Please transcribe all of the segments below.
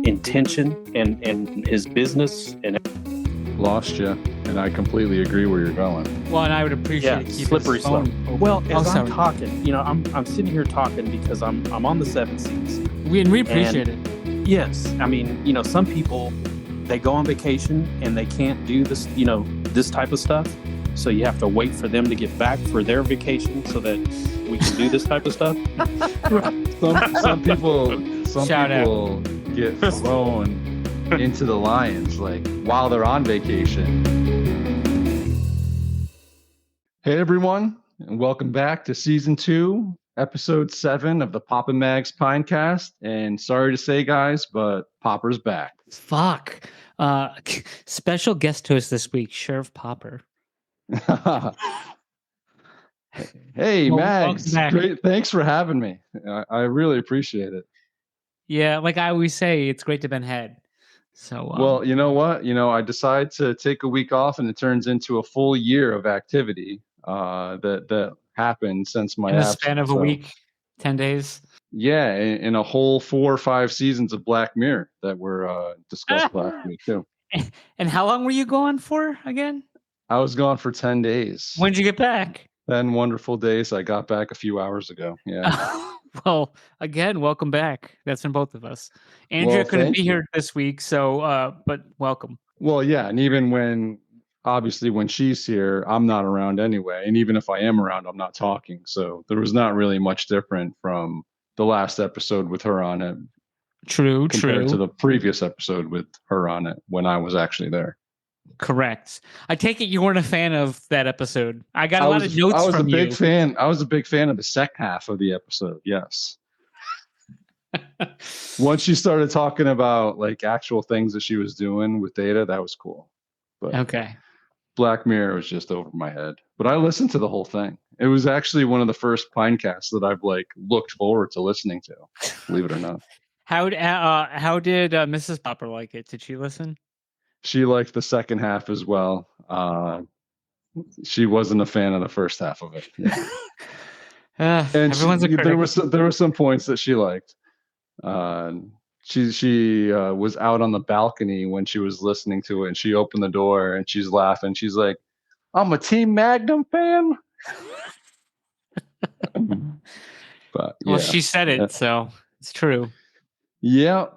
intention and his business and lost you, and I completely agree where you're going. Well, and I would appreciate keep slippery his phone slope. open. Well, as I'm talking, I'm sitting here talking because I'm on the 7 seas. We appreciate it. Yes, I mean, some people, they go on vacation and they can't do this, this type of stuff. So you have to wait for them to get back for their vacation so that we can do this type of stuff. Some people Shout get thrown into the lions like while they're on vacation. Hey everyone, and welcome back to season 2, episode 7 of the Papa Mags Pinecast. And sorry to say, guys, but Popper's back. Fuck. Special guest host this week, Sheriff Popper. Hey, Mags, great. Thanks for having me. I really appreciate it. Yeah, like I always say, it's great to have been had. So, well, you know what? I decide to take a week off, and it turns into a full year of activity that happened since my in the absence. span of a week, 10 days. Yeah, in a whole 4 or 5 seasons of Black Mirror that were discussed last week too. And how long were you gone for again? I was gone for 10 days. When did you get back? 10 wonderful days. I got back a few hours ago. Yeah. Well, again, welcome back. That's from both of us. Andrea couldn't be here this week, so but welcome. Well, yeah, and even when she's here, I'm not around anyway. And even if I am around, I'm not talking. So there was not really much different from the last episode with her on it. True. Compared to the previous episode with her on it when I was actually there. Correct. I take it you weren't a fan of that episode. I got a lot of notes from you. I was a big fan of the second half of the episode. Yes. Once she started talking about like actual things that she was doing with Theta, that was cool. But okay. Black Mirror was just over my head. But I listened to the whole thing. It was actually one of the first Pinecasts that I've looked forward to listening to. Believe it or not. How did Mrs. Popper like it? Did she listen? She liked the second half as well. She wasn't a fan of the first half of it. Yeah. And everyone's a critic. there were some points that she liked. She was out on the balcony when she was listening to it, and she opened the door and she's laughing. She's like, "I'm a Team Magnum fan." But well, she said it, so it's true. Yeah.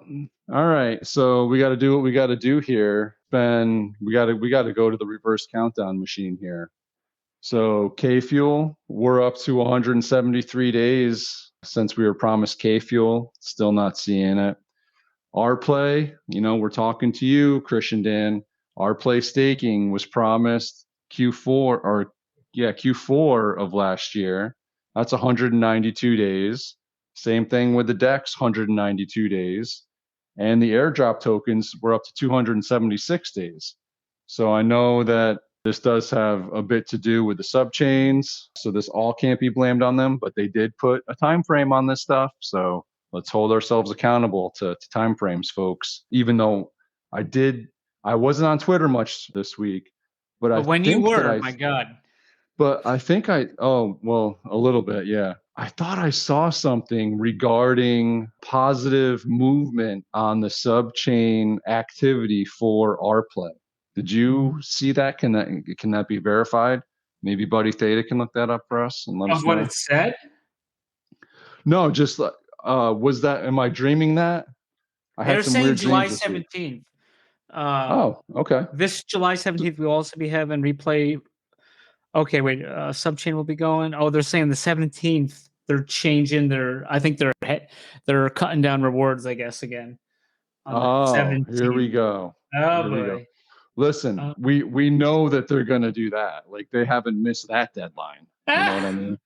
All right. So we got to do what we got to do here. Ben, we got to go to the reverse countdown machine here. So K Fuel, we're up to 173 days since we were promised K Fuel. Still not seeing it. Our play, we're talking to you, Christian Dan. Our play staking was promised Q4 of last year. That's 192 days. Same thing with the DEX, 192 days. And the airdrop tokens were up to 276 days. So I know that this does have a bit to do with the subchains. So this all can't be blamed on them, but they did put a time frame on this stuff. So let's hold ourselves accountable to time frames, folks. Even though I wasn't on Twitter much this week, but when you were, my God. But I think a little bit, yeah. I thought I saw something regarding positive movement on the subchain activity for our play. Did you see that? Can that be verified? Maybe Buddy Theta can look that up for us and let us know. What it said? No, just was that? Am I dreaming that? They're saying July 17th. Okay. This July 17th, we'll also be having replay. Okay, wait. Subchain will be going. Oh, they're saying the 17th. They're changing I think they're cutting down rewards, I guess, again. Here we go. Oh boy. Go. Listen, we know that they're gonna do that. Like they haven't missed that deadline. You know what I mean?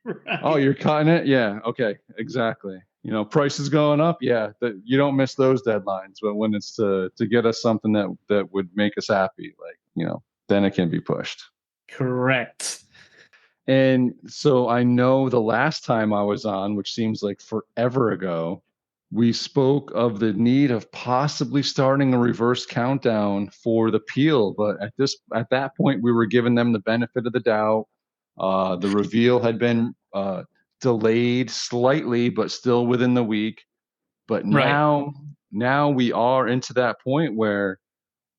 Right. Oh, you're cutting it? Yeah. Okay. Exactly. Price is going up. Yeah. You don't miss those deadlines, but when it's to get us something that would make us happy, then it can be pushed. Correct. And so I know the last time I was on, which seems like forever ago, we spoke of the need of possibly starting a reverse countdown for the peel. But at that point, we were giving them the benefit of the doubt. The reveal had been delayed slightly, but still within the week. But now now we are into that point where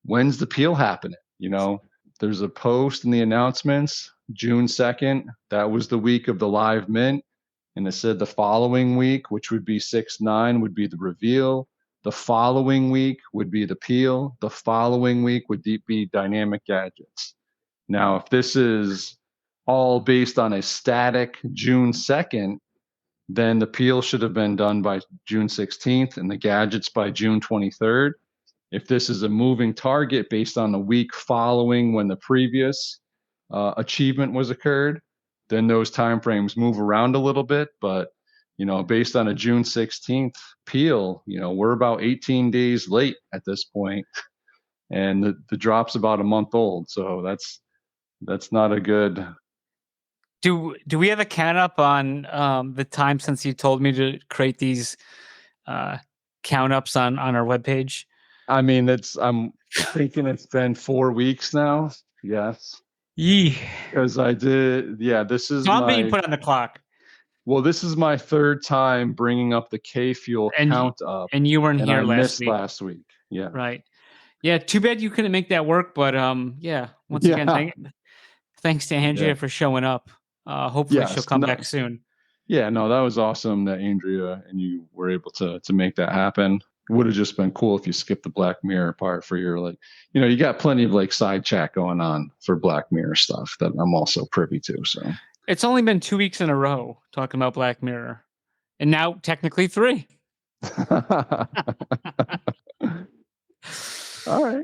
when's the peel happening? You know, there's a post in the announcements, June 2nd. That was the week of the live mint. And it said the following week, which would be 6/9, would be the reveal. The following week would be the peel. The following week would be dynamic gadgets. Now, if this is all based on a static June 2nd, then the peel should have been done by June 16th and the gadgets by June 23rd. If this is a moving target based on the week following when the previous achievement was occurred, then those timeframes move around a little bit. But, you know, based on a June 16th peel, you know, we're about 18 days late at this point, and the drop's about a month old. So that's not a good. Do we have a count up on the time since you told me to create these count ups on our webpage? I mean, I'm thinking it's been 4 weeks now. Yes. Yee. Because I did. Yeah, this is So I'm being put on the clock. Well, this is my third time bringing up the K Fuel count up. And you weren't here last week. Yeah. Right. Yeah. Too bad you couldn't make that work. But yeah. Once again, thanks to Andrea for showing up. Hopefully she'll come back soon. Yeah, no, that was awesome that Andrea and you were able to make that happen. It would have just been cool if you skipped the Black Mirror part for your, like, you know, you got plenty of like side chat going on for Black Mirror stuff that I'm also privy to. So it's only been 2 weeks in a row talking about Black Mirror, and now technically 3. All right.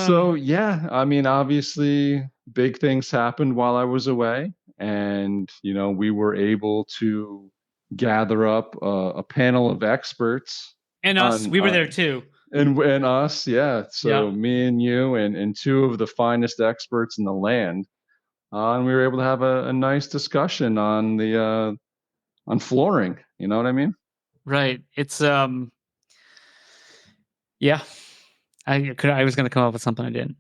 So yeah, I mean, obviously big things happened while I was away, and you know, we were able to gather up a panel of experts. And us, we were there too. And us, yeah. So me and you and 2 of the finest experts in the land, and we were able to have a nice discussion on the on flooring. You know what I mean? Right. It's yeah. I was going to come up with something I didn't.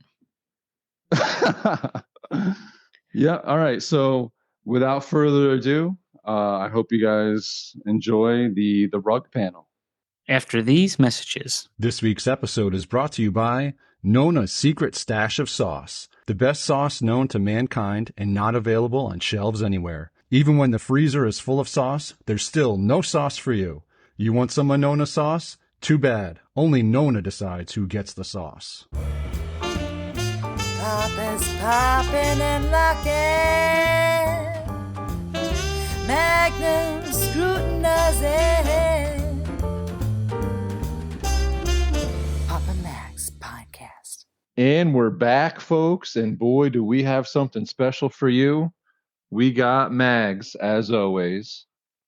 Yeah. All right. So without further ado, I hope you guys enjoy the rug panel. After these messages. This week's episode is brought to you by Nona's Secret Stash of Sauce, the best sauce known to mankind and not available on shelves anywhere. Even when the freezer is full of sauce, there's still no sauce for you. You want some of Nona's sauce? Too bad. Only Nona decides who gets the sauce. Papa's popping and locking, Magnum scrutinizing. Papa Mac's podcast. And we're back, folks. And boy, do we have something special for you. We got Mags, as always.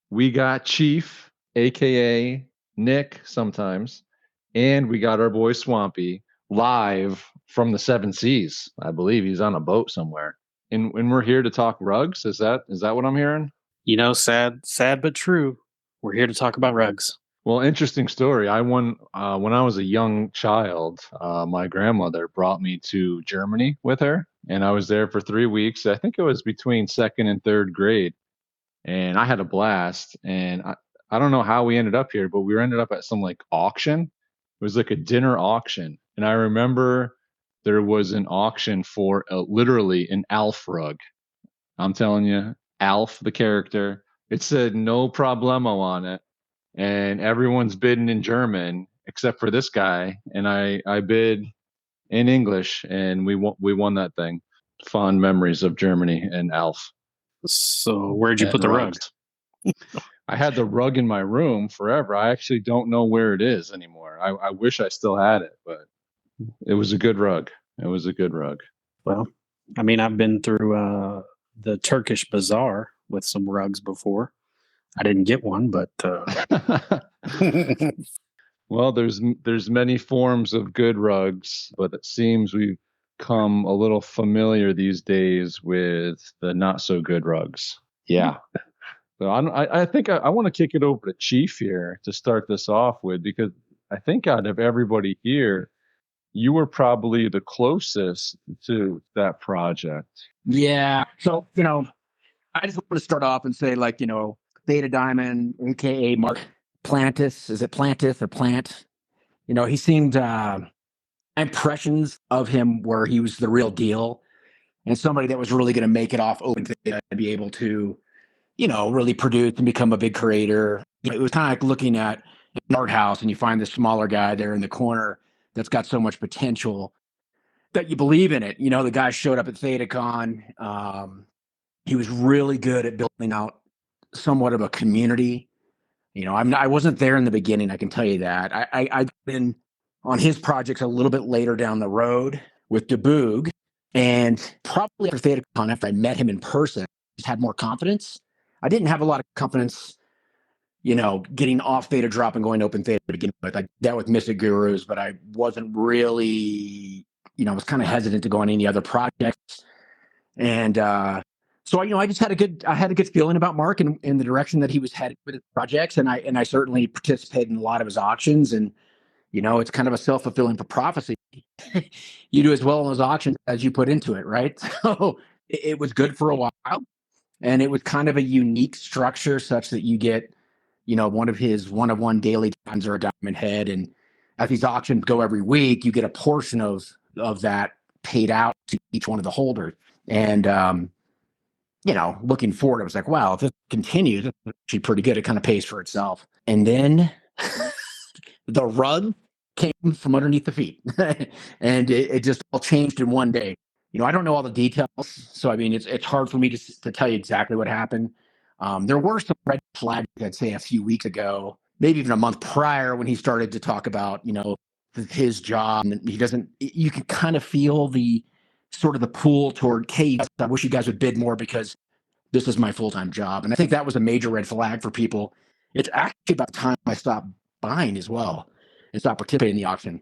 We got Chief, a.k.a. Nick, sometimes. And we got our boy Swampy, live from the 7 Seas. I believe he's on a boat somewhere. And we're here to talk rugs. Is that what I'm hearing? You know, sad but true. We're here to talk about rugs. Well, interesting story. When I was a young child, my grandmother brought me to Germany with her, and I was there for 3 weeks. I think it was between 2nd and 3rd grade, and I had a blast. And I don't know how we ended up here, but we ended up at some like auction. It was like a dinner auction, and I remember there was an auction for literally an Alf rug. I'm telling you, Alf, the character. It said no problemo on it. And everyone's bidding in German except for this guy. And I bid in English, and we won that thing. Fond memories of Germany and Alf. So where'd you put the rug? I had the rug in my room forever. I actually don't know where it is anymore. I wish I still had it, but it was a good rug. It was a good rug. Well, I mean, I've been through the Turkish bazaar with some rugs before. I didn't get one, but well, there's many forms of good rugs, but it seems we've come a little familiar these days with the not so good rugs. Yeah. So I think I want to kick it over to Chief here to start this off with, because I think out of everybody here, you were probably the closest to that project. Yeah. So, I just want to start off and say, Theta Diamond, aka Mark Plantis. Is it Plantis or Plant? he seemed impressions of him where he was the real deal and somebody that was really going to make it off open theta and be able to, really produce and become a big creator. It was kind of like looking at an art house and you find this smaller guy there in the corner that's got so much potential that you believe in it. The guy showed up at ThetaCon. He was really good at building out somewhat of a community. I wasn't there in the beginning. I can tell you that. I've been on his projects a little bit later down the road with DeBoog, and probably after ThetaCon, after I met him in person, just had more confidence. I didn't have a lot of confidence, getting off Theta Drop and going open Theta to begin with. I did that with Mystic Gurus, but I wasn't really, I was kind of hesitant to go on any other projects. And so I just had a good feeling about Mark and the direction that he was headed with his projects, and I certainly participated in a lot of his auctions. And it's kind of a self-fulfilling prophecy. You do as well in those auctions as you put into it, right? So it was good for a while, and it was kind of a unique structure such that you get, one of his one-of-one daily times or a diamond head, and as these auctions go every week, you get a portion of that paid out to each one of the holders. And looking forward, I was like, wow, if this continues, it's actually pretty good. It kind of pays for itself. And then the rug came from underneath the feet and it just all changed in one day. I don't know all the details. So, I mean, it's hard for me to tell you exactly what happened. There were some red flags, I'd say a few weeks ago, maybe even a month prior, when he started to talk about, his job. And you can kind of feel the sort of the pull toward, hey, I wish you guys would bid more because this is my full-time job. And I think that was a major red flag for people. It's actually about time I stopped buying as well and stopped participating in the auction.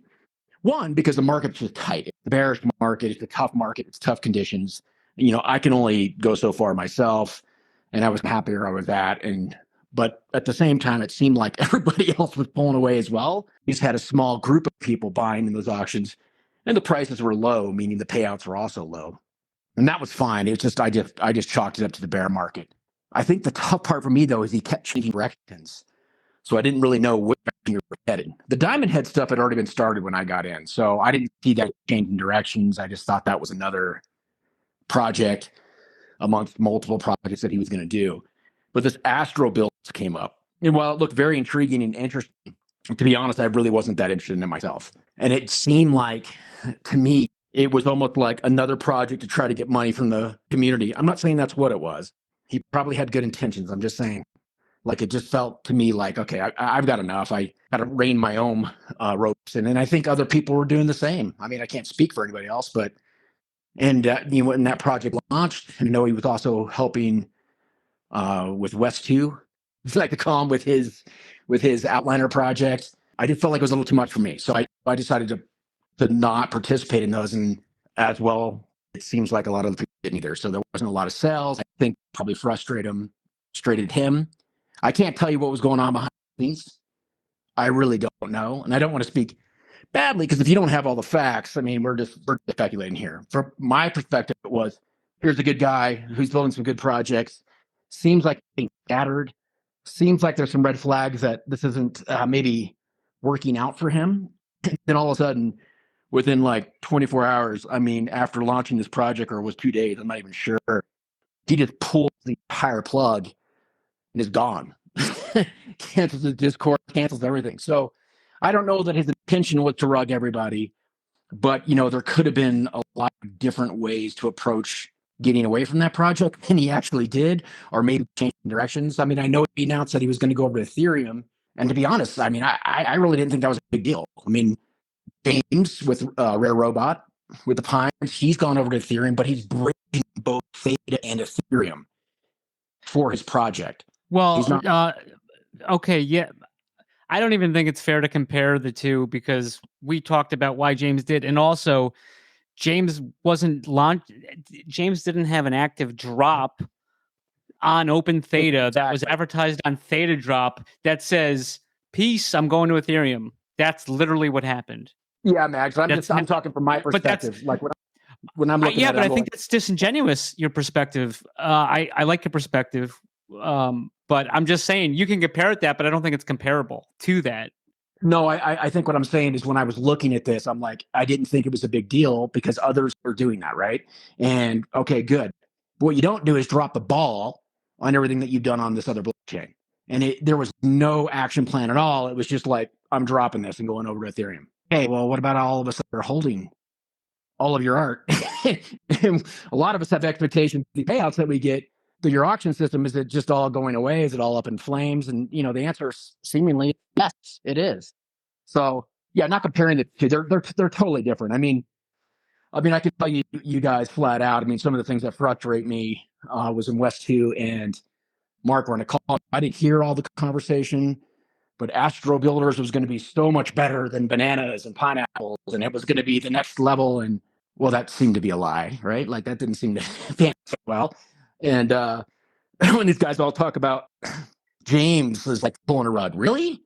One, because the market's just tight. It's the bearish market. It's a tough market. It's tough conditions. I can only go so far myself, and I was happier I was at. But at the same time, it seemed like everybody else was pulling away as well. You just had a small group of people buying in those auctions, and the prices were low, meaning the payouts were also low. And that was fine. It's just I just chalked it up to the bear market. I think the tough part for me, though, is he kept changing directions. So I didn't really know which direction you were headed. The diamond head stuff had already been started when I got in. So I didn't see that changing directions. I just thought that was another project amongst multiple projects that he was going to do. But this Astro build came up. And while it looked very intriguing and interesting, to be honest, I really wasn't that interested in it myself. And it seemed like, to me, it was almost like another project to try to get money from the community. I'm not saying that's what it was. He probably had good intentions. I'm just saying, like, it just felt to me like, okay, I've got enough. I got to rein my own ropes in. And I think other people were doing the same. I mean, I can't speak for anybody else, but, when that project launched, he was also helping with West 2, like to call him, with his Outliner project. I just felt like it was a little too much for me. So I decided to not participate in those. And as well, it seems like a lot of the people didn't either. So there wasn't a lot of sales. I think probably frustrated him. I can't tell you what was going on behind the scenes. I really don't know. And I don't want to speak badly, because if you don't have all the facts, I mean, we're speculating here. From my perspective, it was, here's a good guy who's building some good projects. Seems like being scattered. Seems like there's some red flags that this isn't maybe working out for him. And then all of a sudden, within like 24 hours, I mean, after launching this project, or it was 2 days, I'm not even sure, he just pulls the entire plug and is gone. Cancels the Discord, cancels everything. So I don't know that his intention was to rug everybody, but there could have been a lot of different ways to approach getting away from that project, and he actually did, or maybe changing directions. I mean, I know he announced that he was going to go over to Ethereum, and to be honest, I mean, I really didn't think that was a big deal. I mean, James with Rare Robot with the Pines, he's gone over to Ethereum, but he's bridging both Theta and Ethereum for his project. Well, okay, yeah. I don't even think it's fair to compare the two, because we talked about why James did, and also James didn't have an active drop on Open Theta that was advertised on Theta Drop that says, "Peace, I'm going to Ethereum." That's literally what happened. Yeah, Max. I'm talking from my perspective. Like when I'm looking at it, I think that's disingenuous, your perspective. I like your perspective. But I'm just saying you can compare it that, but I don't think it's comparable to that. No, I think what I'm saying is when I was looking at this, I'm like, I didn't think it was a big deal because others were doing that, right? And okay, good. But what you don't do is drop the ball on everything that you've done on this other blockchain. And there was no action plan at all. It was just like, I'm dropping this and going over to Ethereum. Hey, well, what about all of us that are holding all of your art? And a lot of us have expectations. The payouts that we get through your auction system, is it just all going away? Is it all up in flames? And the answer is seemingly yes, it is. So yeah, not comparing the two. They're totally different. I can tell you guys flat out. Some of the things that frustrate me was in West 2 and Mark were on a call. I didn't hear all the conversation, but Astro Builders was going to be so much better than bananas and pineapples, and it was going to be the next level. And well, that seemed to be a lie, right? Like that didn't seem to pan so well. And when these guys all talk about James is like pulling a rug, really?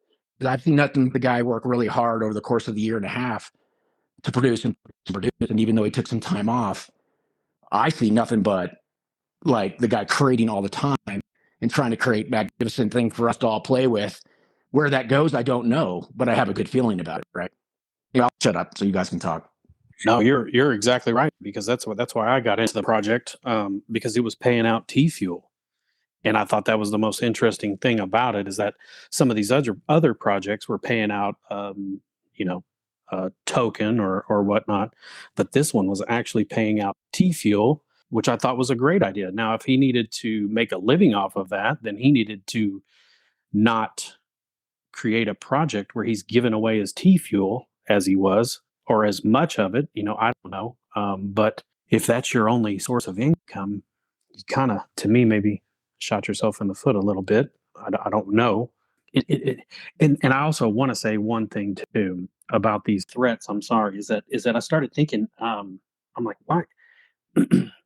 I've seen nothing. The guy work really hard over the course of the year and a half to produce. And even though he took some time off, I see nothing but like the guy creating all the time and trying to create magnificent things for us to all play with. Where that goes, I don't know, but I have a good feeling about it, right? I'll shut up so you guys can talk. No, you're exactly right, because that's why I got into the project, because it was paying out T fuel. And I thought that was the most interesting thing about it, is that some of these other projects were paying out, a token or whatnot, but this one was actually paying out T fuel, which I thought was a great idea. Now, if he needed to make a living off of that, then he needed to not create a project where he's giving away his T fuel as he was, or as much of it. I don't know. But if that's your only source of income, you kind of, to me, maybe shot yourself in the foot a little bit. I don't know. And I also want to say one thing too about these threats. I'm sorry, is that I started thinking, I'm like, why?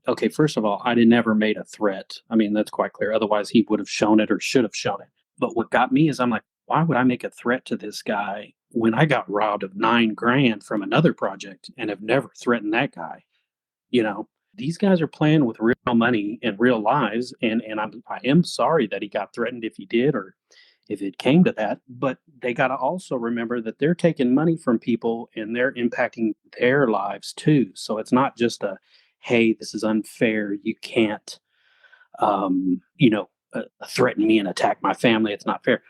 Okay, first of all, I never made a threat. That's quite clear. Otherwise, he would have shown it or should have shown it. But what got me is I'm like, why would I make a threat to this guy when I got robbed of $9,000 from another project and have never threatened that guy? These guys are playing with real money and real lives, and I am sorry that he got threatened if he did, or if it came to that. But they got to also remember that they're taking money from people and they're impacting their lives too. So it's not just hey, this is unfair, you can't, threaten me and attack my family. It's not fair.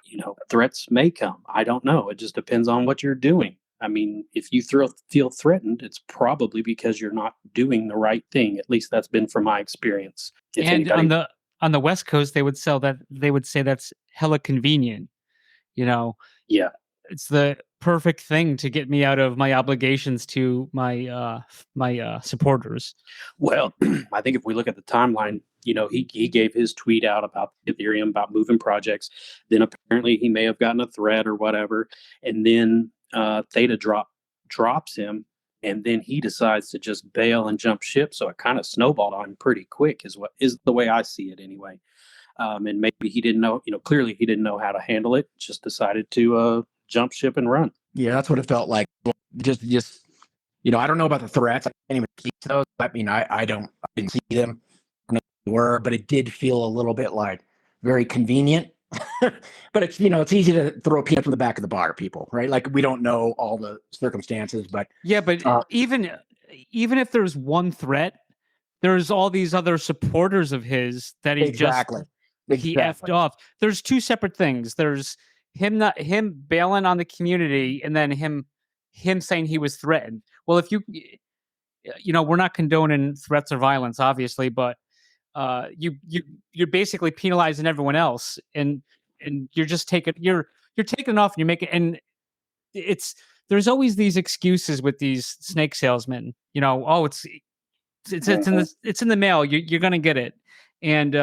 Threats may come. I don't know. It just depends on what you're doing. If you feel threatened, it's probably because you're not doing the right thing. At least that's been from my experience. On the West Coast, they would say that's hella convenient. Yeah. It's the perfect thing to get me out of my obligations to my supporters. Well, I think if we look at the timeline, he gave his tweet out about Ethereum, about moving projects. Then apparently he may have gotten a threat or whatever, and then Theta drops him, and then he decides to just bail and jump ship. So it kind of snowballed on him pretty quick, is the way I see it anyway. And maybe he didn't know, clearly he didn't know how to handle it. Just decided to jump ship and run. Yeah, that's what it felt like. Just I don't know about the threats. I can't even speak to those. I didn't see them. But it did feel a little bit like very convenient. But it's it's easy to throw a peanut from the back of the bar, people, right? Like we don't know all the circumstances, but yeah, but even if there's one threat, there's all these other supporters of his that he he effed off. There's two separate things. There's him bailing on the community, and then him saying he was threatened. Well, if we're not condoning threats or violence, obviously, but you're basically penalizing everyone else, and you're just taking taking off, and you make it. And there's always these excuses with these snake salesmen. It's in the mail. You're gonna get it, and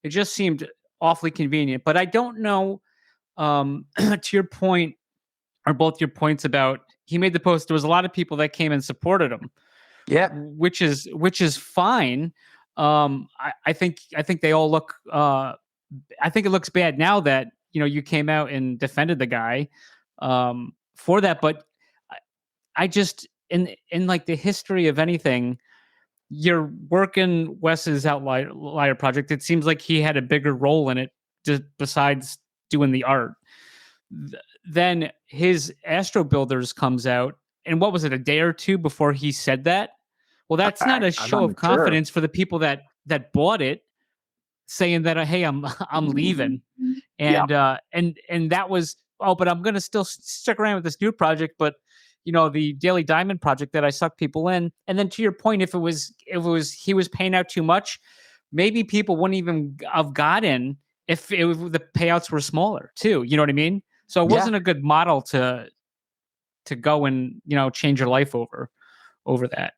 it just seemed awfully convenient. But I don't know. To your point, or both your points about he made the post, there was a lot of people that came and supported him. Yeah, which is fine. I think they all look. I think it looks bad now that you came out and defended the guy for that. But I just in like the history of anything, you're working Wes's Outlier project. It seems like he had a bigger role in it, just besides doing the art. then his Astro Builders comes out, and what was it, a day or two before he said that? Well, that's not a show of confidence for the people that bought it, saying that hey, I'm leaving, and and that was, oh, but I'm gonna still stick around with this new project, but the Daily Diamond project that I sucked people in. And then to your point, if it was he was paying out too much, maybe people wouldn't even have gotten if the payouts were smaller too. You know what I mean? So it wasn't a good model to go and change your life over that.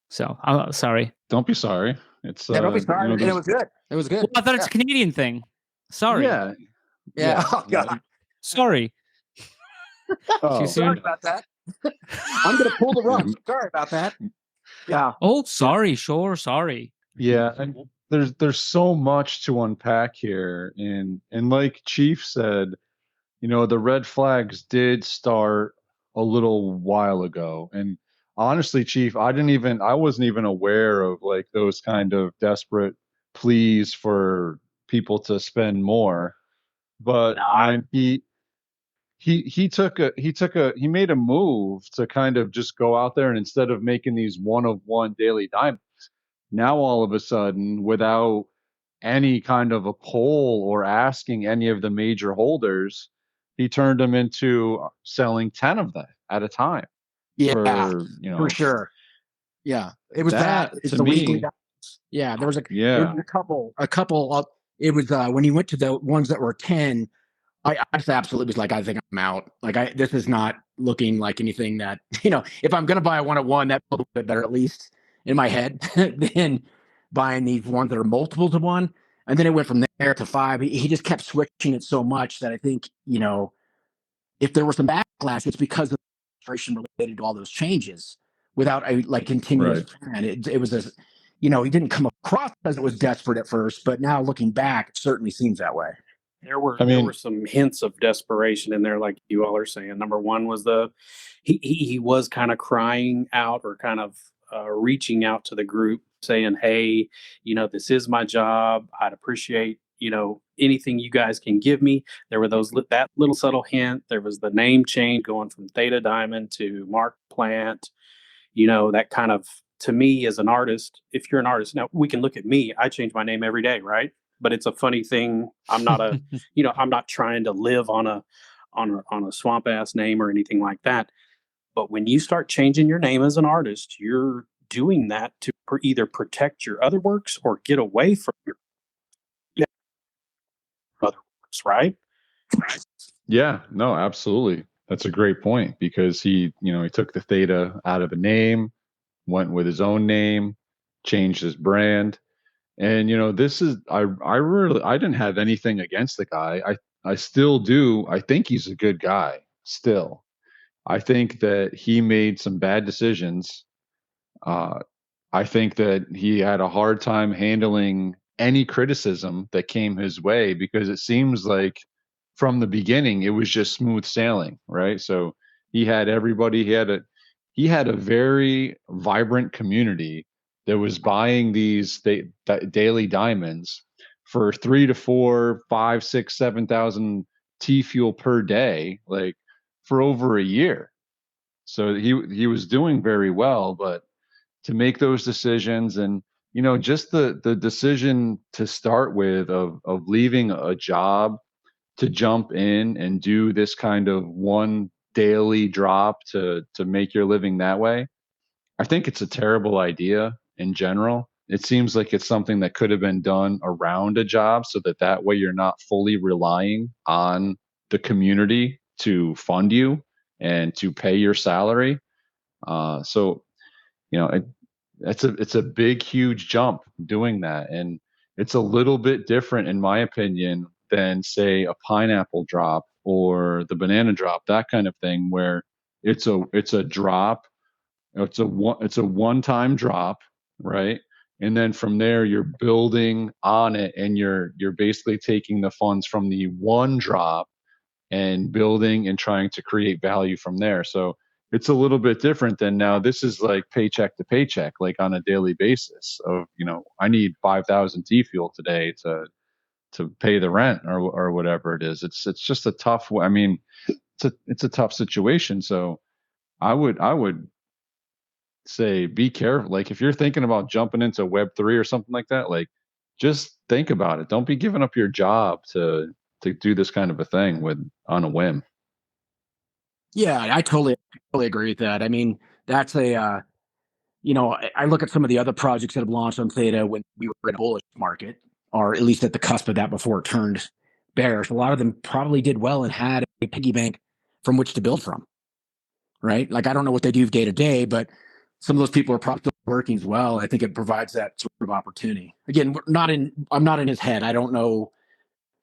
So I'm sorry. Don't be sorry. It's don't be sorry. It was good. It was good. Well, I thought it's a Canadian thing. Sorry. Yeah. Oh God. Sorry. Sorry about that. I'm gonna pull the rug. Sorry about that. Yeah. Oh, sorry. Sure. Sorry. Yeah. And there's so much to unpack here, and like Chief said, the red flags did start a little while ago. And honestly, Chief, I wasn't even aware of like those kind of desperate pleas for people to spend more. But he made a move to kind of just go out there, and instead of making these one of one daily diamonds, now all of a sudden, without any kind of a poll or asking any of the major holders, he turned them into selling 10 of them at a time. Yeah, for sure. Yeah, it was that. It's the weekly. Yeah, there was a couple. It was when he went to the ones that were 10. I just absolutely was like, I think I'm out. Like, this is not looking like anything that if I'm gonna buy a 1-of-1, that's a little bit better, at least in my head, than buying these ones that are multiples of one. And then it went from there to 5. He just kept switching it so much that I think, if there was some backlash, it's because of the frustration related to all those changes without a continuous plan. It was he didn't come across as it was desperate at first, but now looking back, it certainly seems that way. There were some hints of desperation in there, like you all are saying. Number one was he was kind of crying out, or kind of reaching out to the group, saying, hey, this is my job. I'd appreciate, anything you guys can give me. There were that little subtle hint. There was the name change going from Theta Diamond to Mark Plant. That kind of, to me as an artist, if you're an artist, now we can look at me. I change my name every day, right? But it's a funny thing. I'm not I'm not trying to live on a swamp ass name or anything like that. But when you start changing your name as an artist, you're doing that to either protect your other works or get away from your other works, right? Yeah, no, absolutely. That's a great point, because he took the Theta out of the name, went with his own name, changed his brand. And this is I didn't have anything against the guy. I still do. I think he's a good guy still. I think that he made some bad decisions. I think that he had a hard time handling any criticism that came his way, because it seems like from the beginning it was just smooth sailing, right? So he had everybody. He had a very vibrant community that was buying these daily diamonds for 3 to 4, 5, 6, 7,000 T fuel per day, like for over a year. So he was doing very well, but to make those decisions, and just the decision to start with of leaving a job to jump in and do this kind of one daily drop to make your living that way, I think it's a terrible idea in general. It seems like it's something that could have been done around a job, so that way you're not fully relying on the community to fund you and to pay your salary. So it's a big, huge jump doing that, and it's a little bit different, in my opinion, than say a pineapple drop or the banana drop, that kind of thing, where it's a drop. It's a one-time drop, right? And then from there you're building on it, and you're basically taking the funds from the one drop and building and trying to create value from there. So it's a little bit different than now. This is like paycheck to paycheck, like on a daily basis of, I need 5,000 T fuel today to pay the rent or whatever it is. It's just a tough. I mean, it's a tough situation. So I would say be careful. Like if you're thinking about jumping into Web3 or something like that, like just think about it. Don't be giving up your job to do this kind of a thing on a whim. Yeah, I totally agree with that. I mean, that's a I look at some of the other projects that have launched on Theta when we were in a bullish market, or at least at the cusp of that before it turned bearish. A lot of them probably did well and had a piggy bank from which to build from, right? Like I don't know what they do day to day, but some of those people are probably still working as well. I think it provides that sort of opportunity. Again, I'm not in his head. I don't know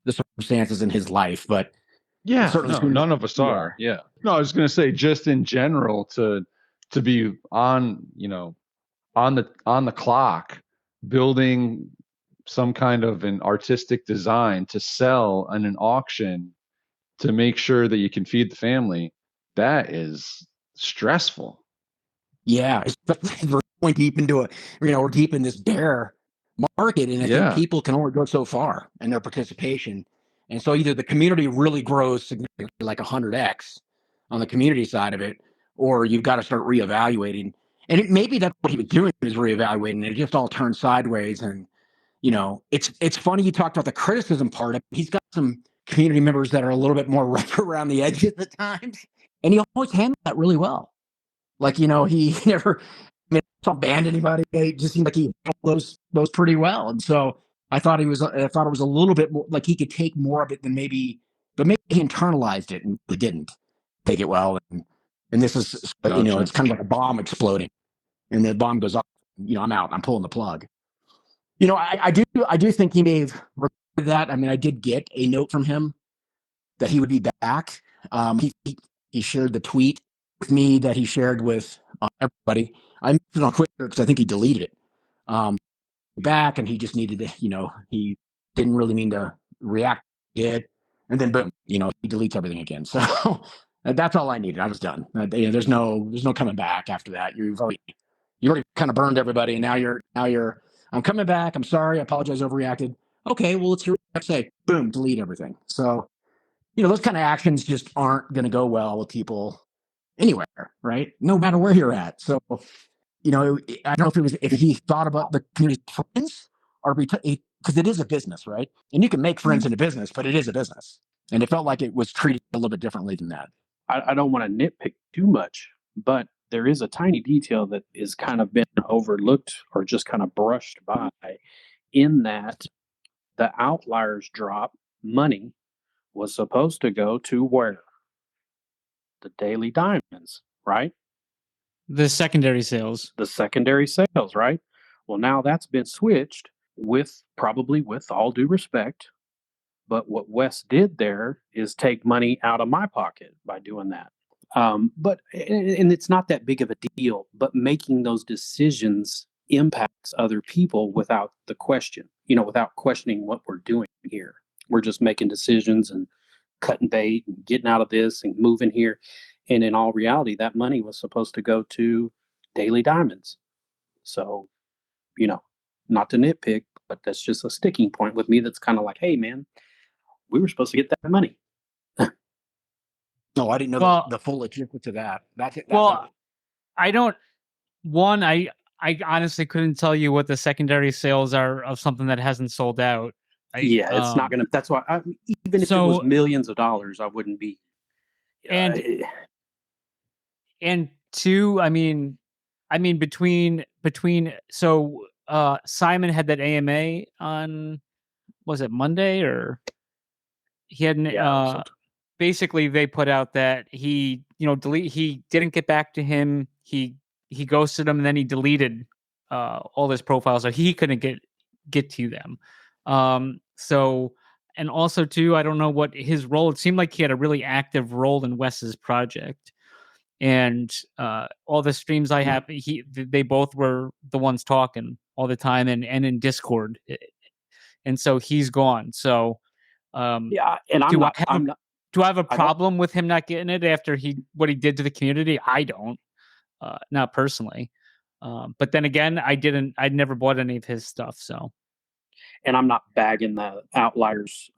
the circumstances in his life, but Yeah, certainly none of us are. Yeah. No, I was going to say just in general to be on, on the clock building some kind of an artistic design to sell in an auction to make sure that you can feed the family. That is stressful. Yeah, especially we're going deep into we're deep in this bear market, and I think people can only go so far in their participation. And so either the community really grows significantly, like 100x on the community side of it, or you've got to start reevaluating. And maybe that's what he was doing, is reevaluating, and it just all turned sideways. And it's funny you talked about the criticism part. He's got some community members that are a little bit more rough around the edges at times, and he always handled that really well. Like, he never banned anybody. It just seemed like he handled those pretty well. And so I thought it was a little bit more like he could take more of it than maybe, but maybe he internalized it and he didn't take it well. And this is, it's kind of like a bomb exploding, and the bomb goes off. I'm out. I'm pulling the plug. I do think he may have recorded that. I mean, I did get a note from him that he would be back. He shared the tweet with me that he shared with everybody. I missed it on Twitter because I think he deleted it. Back, and he just needed to, he didn't really mean to react. Did, and then boom, he deletes everything again. So that's all I needed. I was done. There's no coming back after that. You already kind of burned everybody, and now you're. I'm coming back. I'm sorry. I apologize. Overreacted. Okay, well, let's hear what you have to say. Boom, delete everything. So, those kind of actions just aren't going to go well with people anywhere, right? No matter where you're at. So, I don't know if he thought about the community friends, or because it is a business, right? And you can make friends in a business, but it is a business. And it felt like it was treated a little bit differently than that. I don't want to nitpick too much, but there is a tiny detail that is kind of been overlooked or just kind of brushed by, in that the outliers drop money was supposed to go to where? The daily diamonds, right? The secondary sales. The secondary sales, right? Well, now that's been switched probably with all due respect. But what Wes did there is take money out of my pocket by doing that. But it's not that big of a deal, but making those decisions impacts other people without the question, without questioning what we're doing here. We're just making decisions and cutting bait and getting out of this and moving here. And in all reality, that money was supposed to go to Daily Diamonds. So, not to nitpick, but that's just a sticking point with me. That's kind of like, hey, man, we were supposed to get that money. No, I didn't know the full logistics of that. I don't. One, I honestly couldn't tell you what the secondary sales are of something that hasn't sold out. It's not gonna. That's why, even if it was millions of dollars, I wouldn't be. And two, I mean, between so Simon had that AMA on, was it Monday, or he had basically they put out that he didn't get back to him. He ghosted him, and then he deleted all his profiles, so he couldn't get to them. So, and also too, I don't know what his role. It seemed like he had a really active role in Wes's project, and all the streams I have, they both were the ones talking all the time, and in Discord, and so he's gone. So, and do I have a problem with him not getting it after what he did to the community? I don't, not personally. But then again, I'd never bought any of his stuff. So, and I'm not bagging the Outliers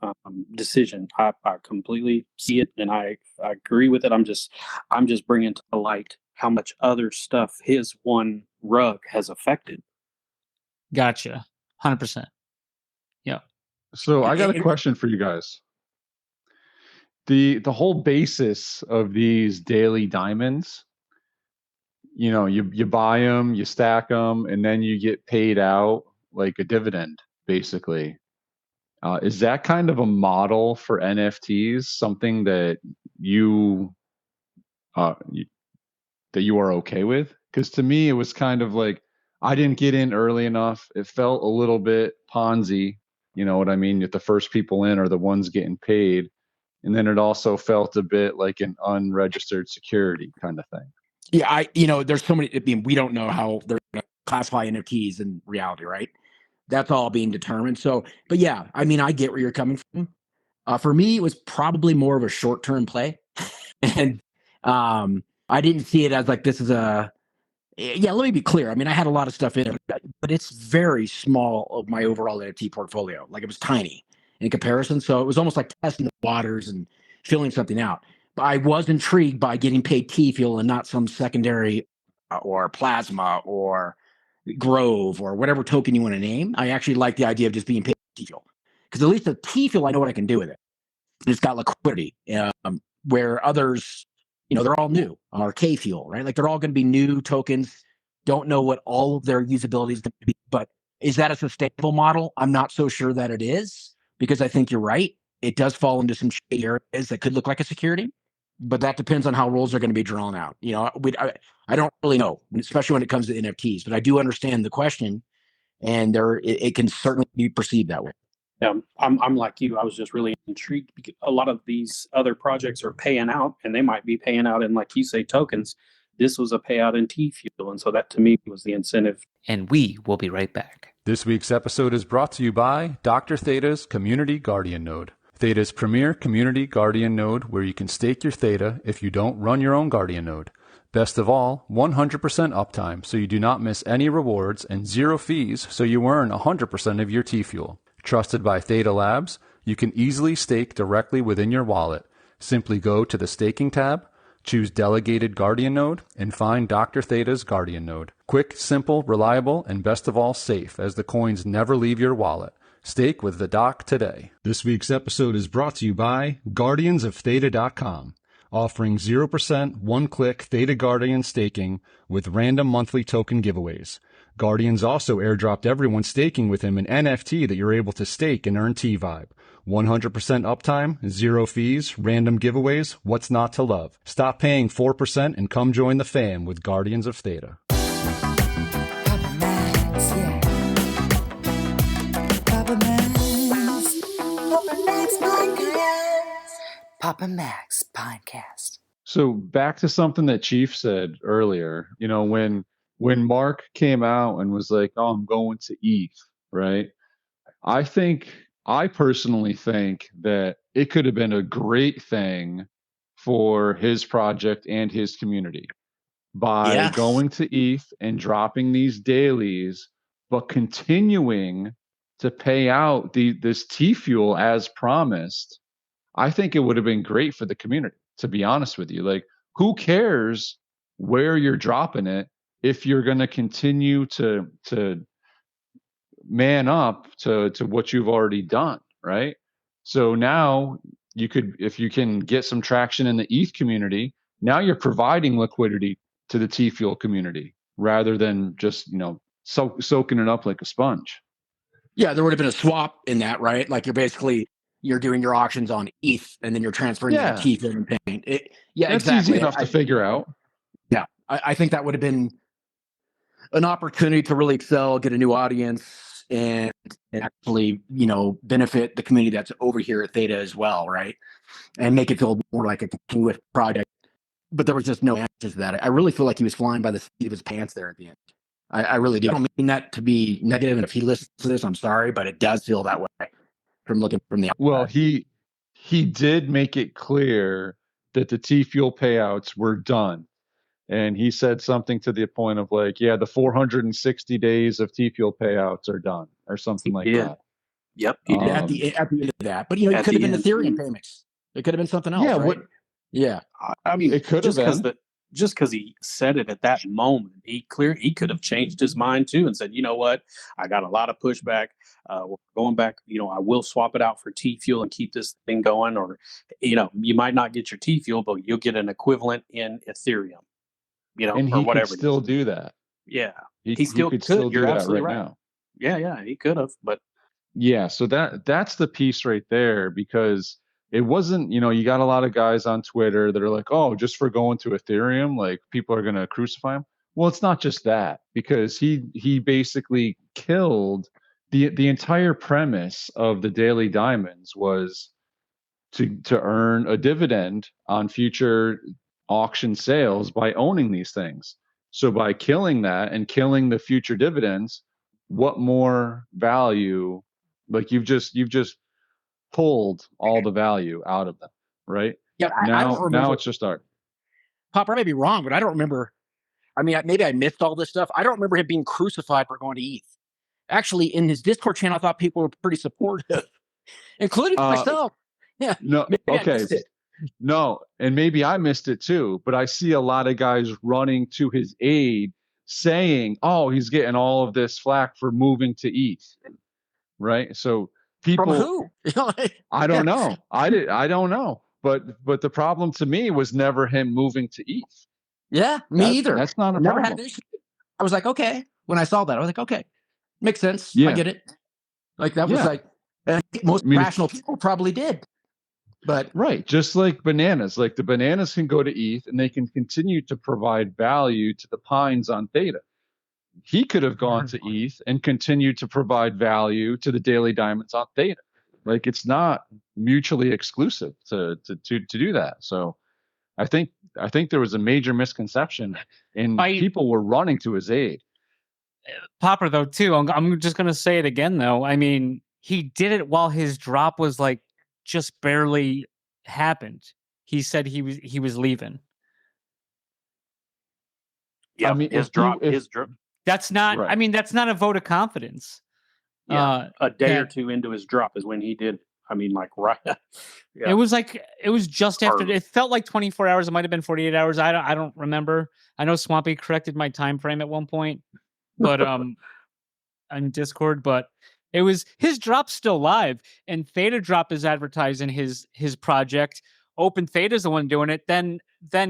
decision. I completely see it, and I agree with it. I'm just bringing to light how much other stuff his one rug has affected. Gotcha. 100%. Yeah. So I got a question for you guys. The whole basis of these daily diamonds, you know, you buy them, you stack them, and then you get paid out like a dividend, basically. Is that kind of a model for NFTs, something that you that you are okay with? Because to me, it was kind of like I didn't get in early enough. It felt a little bit Ponzi. You know what I mean? That the first people in are the ones getting paid. And then it also felt a bit like an unregistered security kind of thing. Yeah, there's so many. I mean, we don't know how they're going to classify NFTs in reality, right? That's all being determined. So, but yeah, I mean, I get where you're coming from. For me, it was probably more of a short-term play, and I didn't see it as like this is a. Yeah, let me be clear. I mean, I had a lot of stuff in it, but it's very small of my overall NFT portfolio. Like it was tiny in comparison. So it was almost like testing the waters and filling something out. But I was intrigued by getting paid T fuel and not some secondary or plasma or Grove or whatever token you want to name. I actually like the idea of just being paid T fuel because at least the T fuel, I know what I can do with it. It's got liquidity, where others, they're all new, or K fuel, right? Like they're all going to be new tokens. Don't know what all of their usability is going to be, but is that a sustainable model? I'm not so sure that it is, because I think you're right. It does fall into some shady areas that could look like a security, but that depends on how rules are going to be drawn out. I don't really know, especially when it comes to NFTs, but I do understand the question, and it can certainly be perceived that way. Yeah, I'm like you. I was just really intrigued because a lot of these other projects are paying out, and they might be paying out in, like you say, tokens. This was a payout in T fuel, and so that to me was the incentive. And we will be right back. This week's episode is brought to you by Dr. Theta's Community Guardian Node. Theta's premier community guardian node where you can stake your Theta if you don't run your own guardian node. Best of all, 100% uptime so you do not miss any rewards, and 0 fees so you earn 100% of your T fuel. Trusted by Theta Labs, you can easily stake directly within your wallet. Simply go to the staking tab, choose Delegated Guardian Node, and find Dr. Theta's Guardian Node. Quick, simple, reliable, and best of all, safe, as the coins never leave your wallet. Stake with the Doc today. This week's episode is brought to you by GuardiansOfTheta.com, offering 0% one-click Theta Guardian staking with random monthly token giveaways. Guardians also airdropped everyone staking with him an NFT that you're able to stake and earn T-Vibe. 100% uptime, 0 fees, random giveaways, what's not to love? Stop paying 4% and come join the fam with Guardians of Theta. Papa Max, yeah. Papa Max. Papa Max Podcast. Papa Max Podcast. So back to something that Chief said earlier, when Mark came out and was like, "Oh, I'm going to ETH," right? I personally think that it could have been a great thing for his project and his community by going to ETH and dropping these dailies, but continuing to pay out this T fuel as promised. I think it would have been great for the community, to be honest with you. Like, who cares where you're dropping it if you're going to continue to man up to what you've already done, right? So now you could, if you can get some traction in the ETH community, now you're providing liquidity to the T Fuel community rather than just, soaking it up like a sponge. Yeah, there would have been a swap in that, right? Like you're doing your auctions on ETH and then you're transferring to T Fuel and paying. That's exactly. easy enough to figure out. Yeah, I think that would have been an opportunity to really excel, get a new audience, and actually, benefit the community that's over here at Theta as well, right? And make it feel more like a continuous project. But there was just no answer to that. I really feel like he was flying by the seat of his pants there at the end. I really do. I don't mean that to be negative, and if he listens to this, I'm sorry, but it does feel that way from looking from the outside. Well, he did make it clear that the T Fuel payouts were done. And he said something to the point of like, yeah, the 460 days of T Fuel payouts are done or something like that. Yep, he did. At the end of that. But, you know, it At could have the been end. Ethereum payments. It could have been something else, Yeah, right? what Yeah. I mean, it could have been. Just because he said it at that moment, he could have changed his mind too and said, you know what, I got a lot of pushback. We're going back. You know, I will swap it out for T fuel and keep this thing going. Or, you know, you might not get your T fuel, but you'll get an equivalent in Ethereum. You know, And or he could whatever. it still is. do that. Yeah, He still could could. still You're do that absolutely right right. now. Yeah, he could have, but Yeah, so that's the piece right there, because it wasn't, you know, you got a lot of guys on Twitter that are like, oh, just for going to Ethereum, like people are gonna crucify him. Well, it's not just that, because he basically killed the entire premise of the Daily Diamonds was to earn a dividend on future auction sales by owning these things. So by killing that and killing the future dividends, what more value? Like you've just pulled all the value out of them, right? Yeah, I don't Now remember. it's just art. Pop, I may be wrong, but I don't remember. I mean, maybe I missed all this stuff. I don't remember him being crucified for going to ETH. Actually, in his Discord channel, I thought people were pretty supportive, including myself. Yeah. No, Maybe I okay. missed it. No, and maybe I missed it too, but I see a lot of guys running to his aid saying, "Oh, he's getting all of this flack for moving to ETH." Right? So From people who? I don't know. I don't know. But the problem to me was never him moving to ETH. Yeah, me either. That's not a Never problem. had an issue. I was like, okay. When I saw that, I was like, okay, makes sense. Yeah. I get it. Like that was Yeah. like, and I think most I mean, rational people probably did. But right, just like bananas. Like the bananas can go to ETH and they can continue to provide value to the pines on Theta. He could have gone to ETH and continued to provide value to the daily diamonds on Theta. Like it's not mutually exclusive to do that. So I think there was a major misconception, and people were running to his aid. Popper, though, too. I'm just gonna say it again, though. I mean, he did it while his drop was like just barely happened. He said he was leaving. yeah, I mean, his drop. That's not. Right. I mean, that's not a vote of confidence. Yeah, a day or two into his drop is when he did. I mean, like right. Yeah. It was just after. It felt like 24 hours. It might have been 48 hours. I don't remember. I know Swampy corrected my time frame at one point, but on Discord. But it was his drop's still live, and Theta Drop is advertising his project. Open Theta's the one doing it. Then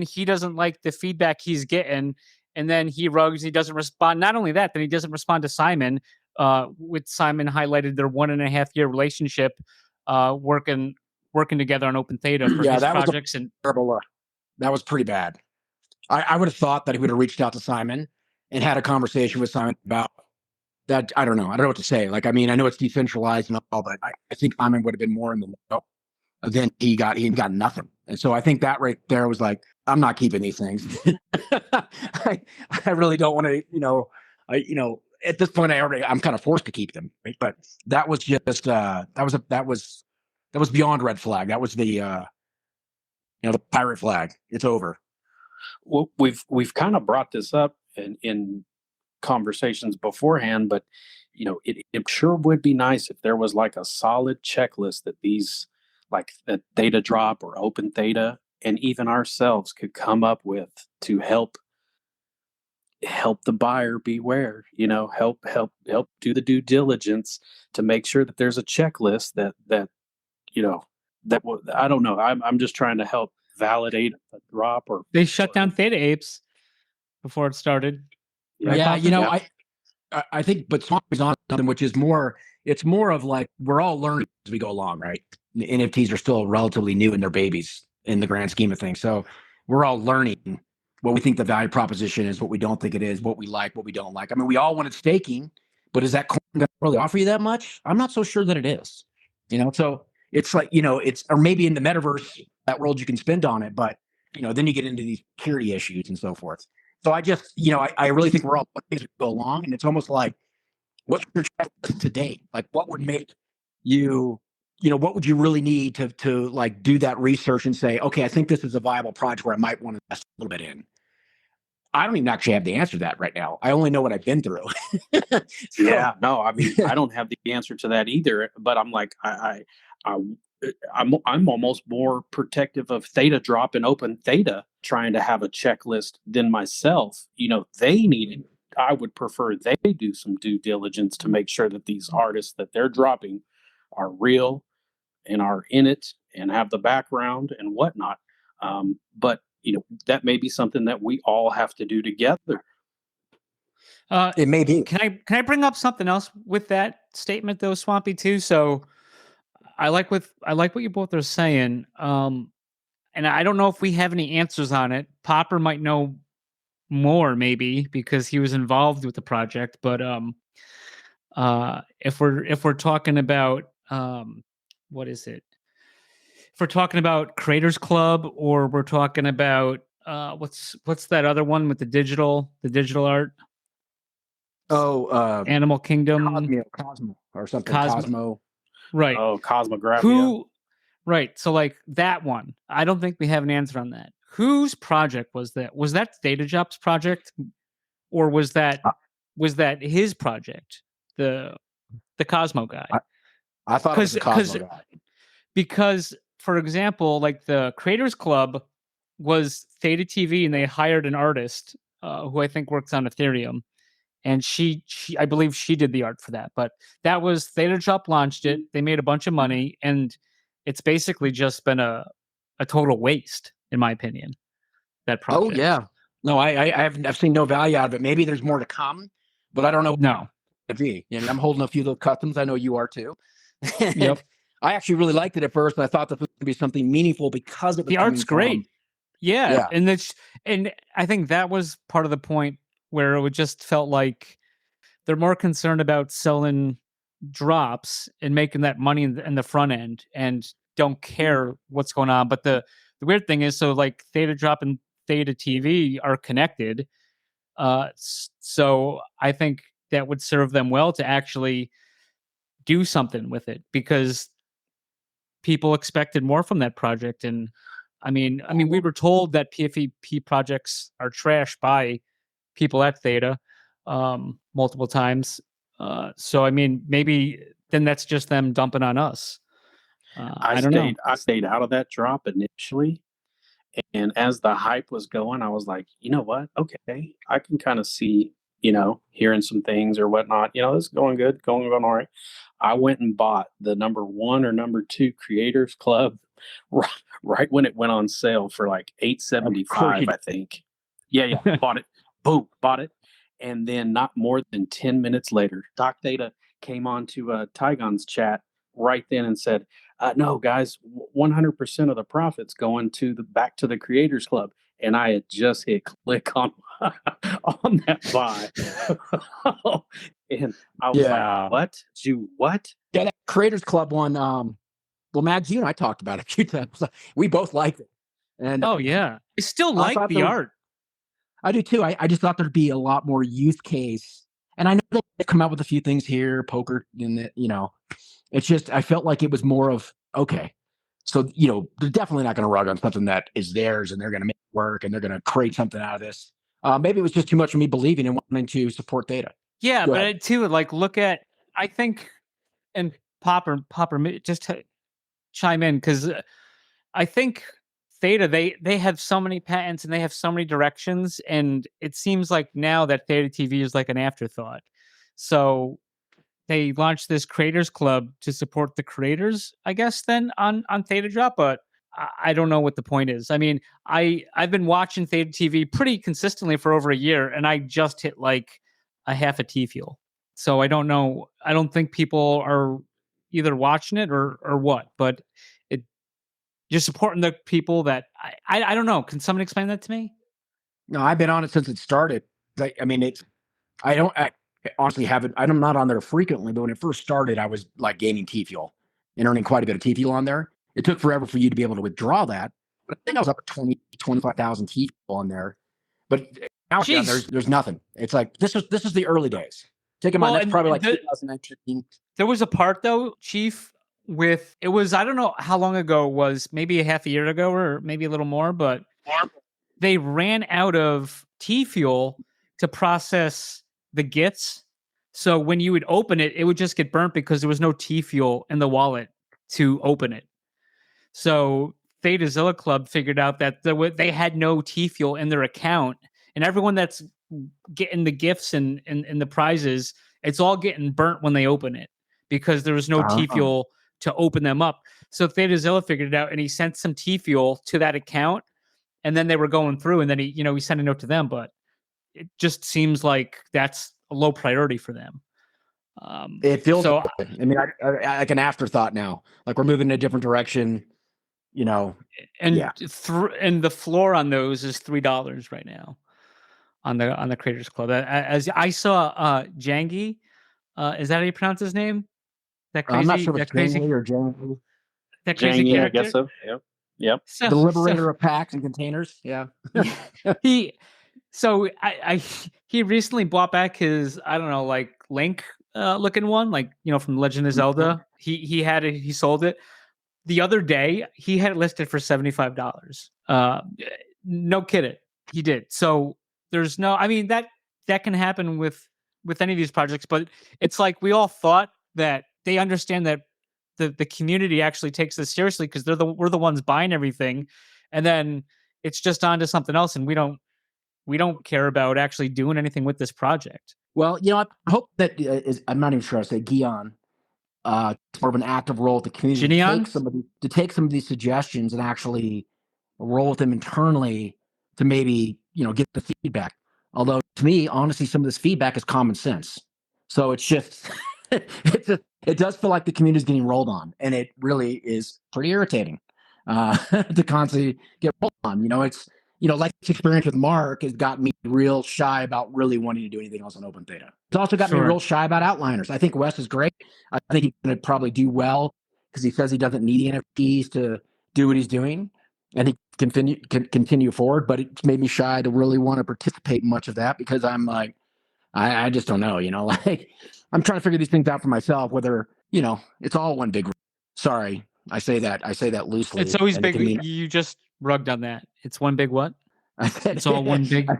he doesn't like the feedback he's getting, and then he doesn't respond. Not only that, then he doesn't respond to Simon. With Simon highlighted their 1.5-year relationship, working together on Open Theta for his projects. And terrible. That was pretty bad. I would have thought that he would have reached out to Simon and had a conversation with Simon about that. I don't know what to say. Like, I mean, I know it's decentralized and all, but I think Simon would have been more in the know. Then he got nothing. And so I think that right there was like, I'm not keeping these things. I really don't want to, at this point I'm kind of forced to keep them. Right? But that was just that was beyond red flag. That was the the pirate flag. It's over. Well, we've kind of brought this up in conversations beforehand, but it sure would be nice if there was like a solid checklist that these, like that Theta Drop or Open Theta, and even ourselves could come up with to help the buyer beware. Help do the due diligence to make sure that there's a checklist that I don't know. I'm just trying to help validate a drop. Or they shut down Theta Apes before it started. Right, yeah, I think, but Swampy's on something which is more. It's more of like we're all learning as we go along, right? The NFTs are still relatively new in their babies in the grand scheme of things, so we're all learning what we think the value proposition is, what we don't think it is, what we like, what we don't like. I mean, we all wanted staking, but is that coin going to really offer you that much? I'm not so sure that it is. So it's like it's, or maybe in the metaverse, that world you can spend on it, but then you get into these security issues and so forth. So I just, I really think we're all go along, and it's almost like, what's your checklist to date? Like, what would make you, what would you really need to like do that research and say, okay, I think this is a viable project where I might want to invest a little bit in. I don't even actually have the answer to that right now. I only know what I've been through. So, Yeah, no, I mean, I don't have the answer to that either. But I'm like, I I'm almost more protective of Theta Drop and Open Theta trying to have a checklist than myself. They need it. I would prefer they do some due diligence to make sure that these artists that they're dropping are real and are in it and have the background and whatnot. But that may be something that we all have to do together. it may be. Can I bring up something else with that statement though, Swampy, too? So I like what you both are saying. And I don't know if we have any answers on it. Popper might know more, maybe, because he was involved with the project. But if we're talking about what is it? If we're talking about Creators Club, or we're talking about what's that other one with the digital art? Oh, Animal Kingdom, Cosmo or something. Cosmo. Cosmo. Right. Oh, Cosmographia. Right. So like that one, I don't think we have an answer on that. Whose project was that? Was that Theta Job's project, or was that his project? The Cosmo guy. I thought it was the Cosmo guy. Because, for example, like the Creators Club was Theta TV, and they hired an artist who I think works on Ethereum, and she I believe she did the art for that. But that was Theta Drop launched it. They made a bunch of money, and it's basically just been a total waste, in my opinion. That project. Oh yeah. No, I've seen no value out of it. Maybe there's more to come, but I don't know. No. I'm holding a few of those customs. I know you are too. Yep. I actually really liked it at first, and I thought that it would be something meaningful because of the art's great. Yeah. And I think that was part of the point where it just felt like they're more concerned about selling drops and making that money in the front end, and don't care what's going on. But the weird thing is, so like Theta Drop and Theta TV are connected. So I think that would serve them well to actually do something with it, because people expected more from that project. And I mean, we were told that PFP projects are trash by people at Theta multiple times. So I mean, maybe then that's just them dumping on us. I don't know. I stayed out of that drop initially, and as the hype was going, I was like, you know what? Okay, I can kind of see, hearing some things or whatnot. This is going good, going all right. I went and bought the number 1 or number 2 Creators Club right when it went on sale for like $8.75, I think. Yeah, bought it. Boom, bought it. And then not more than 10 minutes later, Doc Theta came on to Tygon's chat right then and said, no, guys, 100% of the profits going back to the Creators Club. And I had just hit click on that buy. And I was like, what? What? Yeah, that Creators Club one, well, Mads, you and I talked about it a few times. We both liked it. And oh, yeah. I still like the art. I do too. I just thought there'd be a lot more use case. And I know that they've come out with a few things here, poker, and it's just, I felt like it was more of, okay, so, they're definitely not going to rug on something that is theirs, and they're going to make it work, and they're going to create something out of this. Maybe it was just too much for me believing and wanting to support Theta. Yeah, but too, like, look at, I think, and Popper, just to chime in, because I think Theta, they have so many patents and they have so many directions, and it seems like now that Theta TV is like an afterthought. So they launched this Creators Club to support the creators, I guess, then on Theta Drop, but I don't know what the point is. I mean, I've been watching Theta TV pretty consistently for over a year, and I just hit like a half a T-fuel. So I don't know. I don't think people are either watching it or what, but you're supporting the people that I don't know. Can someone explain that to me? No, I've been on it since it started. I honestly haven't. I'm not on there frequently, but when it first started, I was like gaining T-fuel and earning quite a bit of T-fuel on there. It took forever for you to be able to withdraw that, but I think I was up at 25,000 T-fuel on there. But now there's nothing. It's like this is the early days. Take in mind that's probably like 2019. There was a part though, Chief, it was, I don't know how long ago it was, maybe a half a year ago or maybe a little more, but they ran out of T Fuel to process the gifts. So when you would open it, it would just get burnt because there was no T Fuel in the wallet to open it. So Theta Zilla Club figured out that they had no T Fuel in their account, and everyone that's getting the gifts and the prizes, it's all getting burnt when they open it because there was no T Fuel to open them up. So Theta Zilla figured it out, and he sent some T Fuel to that account, and then they were going through, and then he sent a note to them, but it just seems like that's a low priority for them. It feels so. I mean, I like an afterthought now. Like we're moving in a different direction. And and the floor on those is $3 right now on the Creators Club. As I saw, Jangi, is that how you pronounce his name? That crazy, I'm not sure if that it's crazy, Jangy or Jangy. that crazy Jangy, character. I guess so. Yep. So, The liberator of packs and containers. Yeah. he recently bought back his, I don't know, like Link looking one, like from Legend of Zelda. He had it. He sold it. The other day, he had it listed for $75. No kidding, he did. So there's no, I mean that can happen with any of these projects, but it's like we all thought that they understand that the community actually takes this seriously because we're the ones buying everything, and then it's just on to something else, and we don't care about actually doing anything with this project. Well, I hope that I'm not even sure I say Gion. More of an active role with the community to take some of these suggestions and actually roll with them internally to maybe get the feedback. Although to me, honestly, some of this feedback is common sense. So it's just it does feel like the community is getting rolled on, and it really is pretty irritating to constantly get rolled on. It's like this experience with Mark has got me real shy about really wanting to do anything else on Open Theta. It's also got me real shy about Outliners. I think Wes is great. I think he's going to probably do well because he says he doesn't need NFTs to do what he's doing, and he can continue forward. But it's made me shy to really want to participate in much of that because I'm like, I just don't know. Like I'm trying to figure these things out for myself. Whether it's all one big. Sorry, I say that loosely. It's always big. You just rugged on that. It's one big what? I said it's all one big.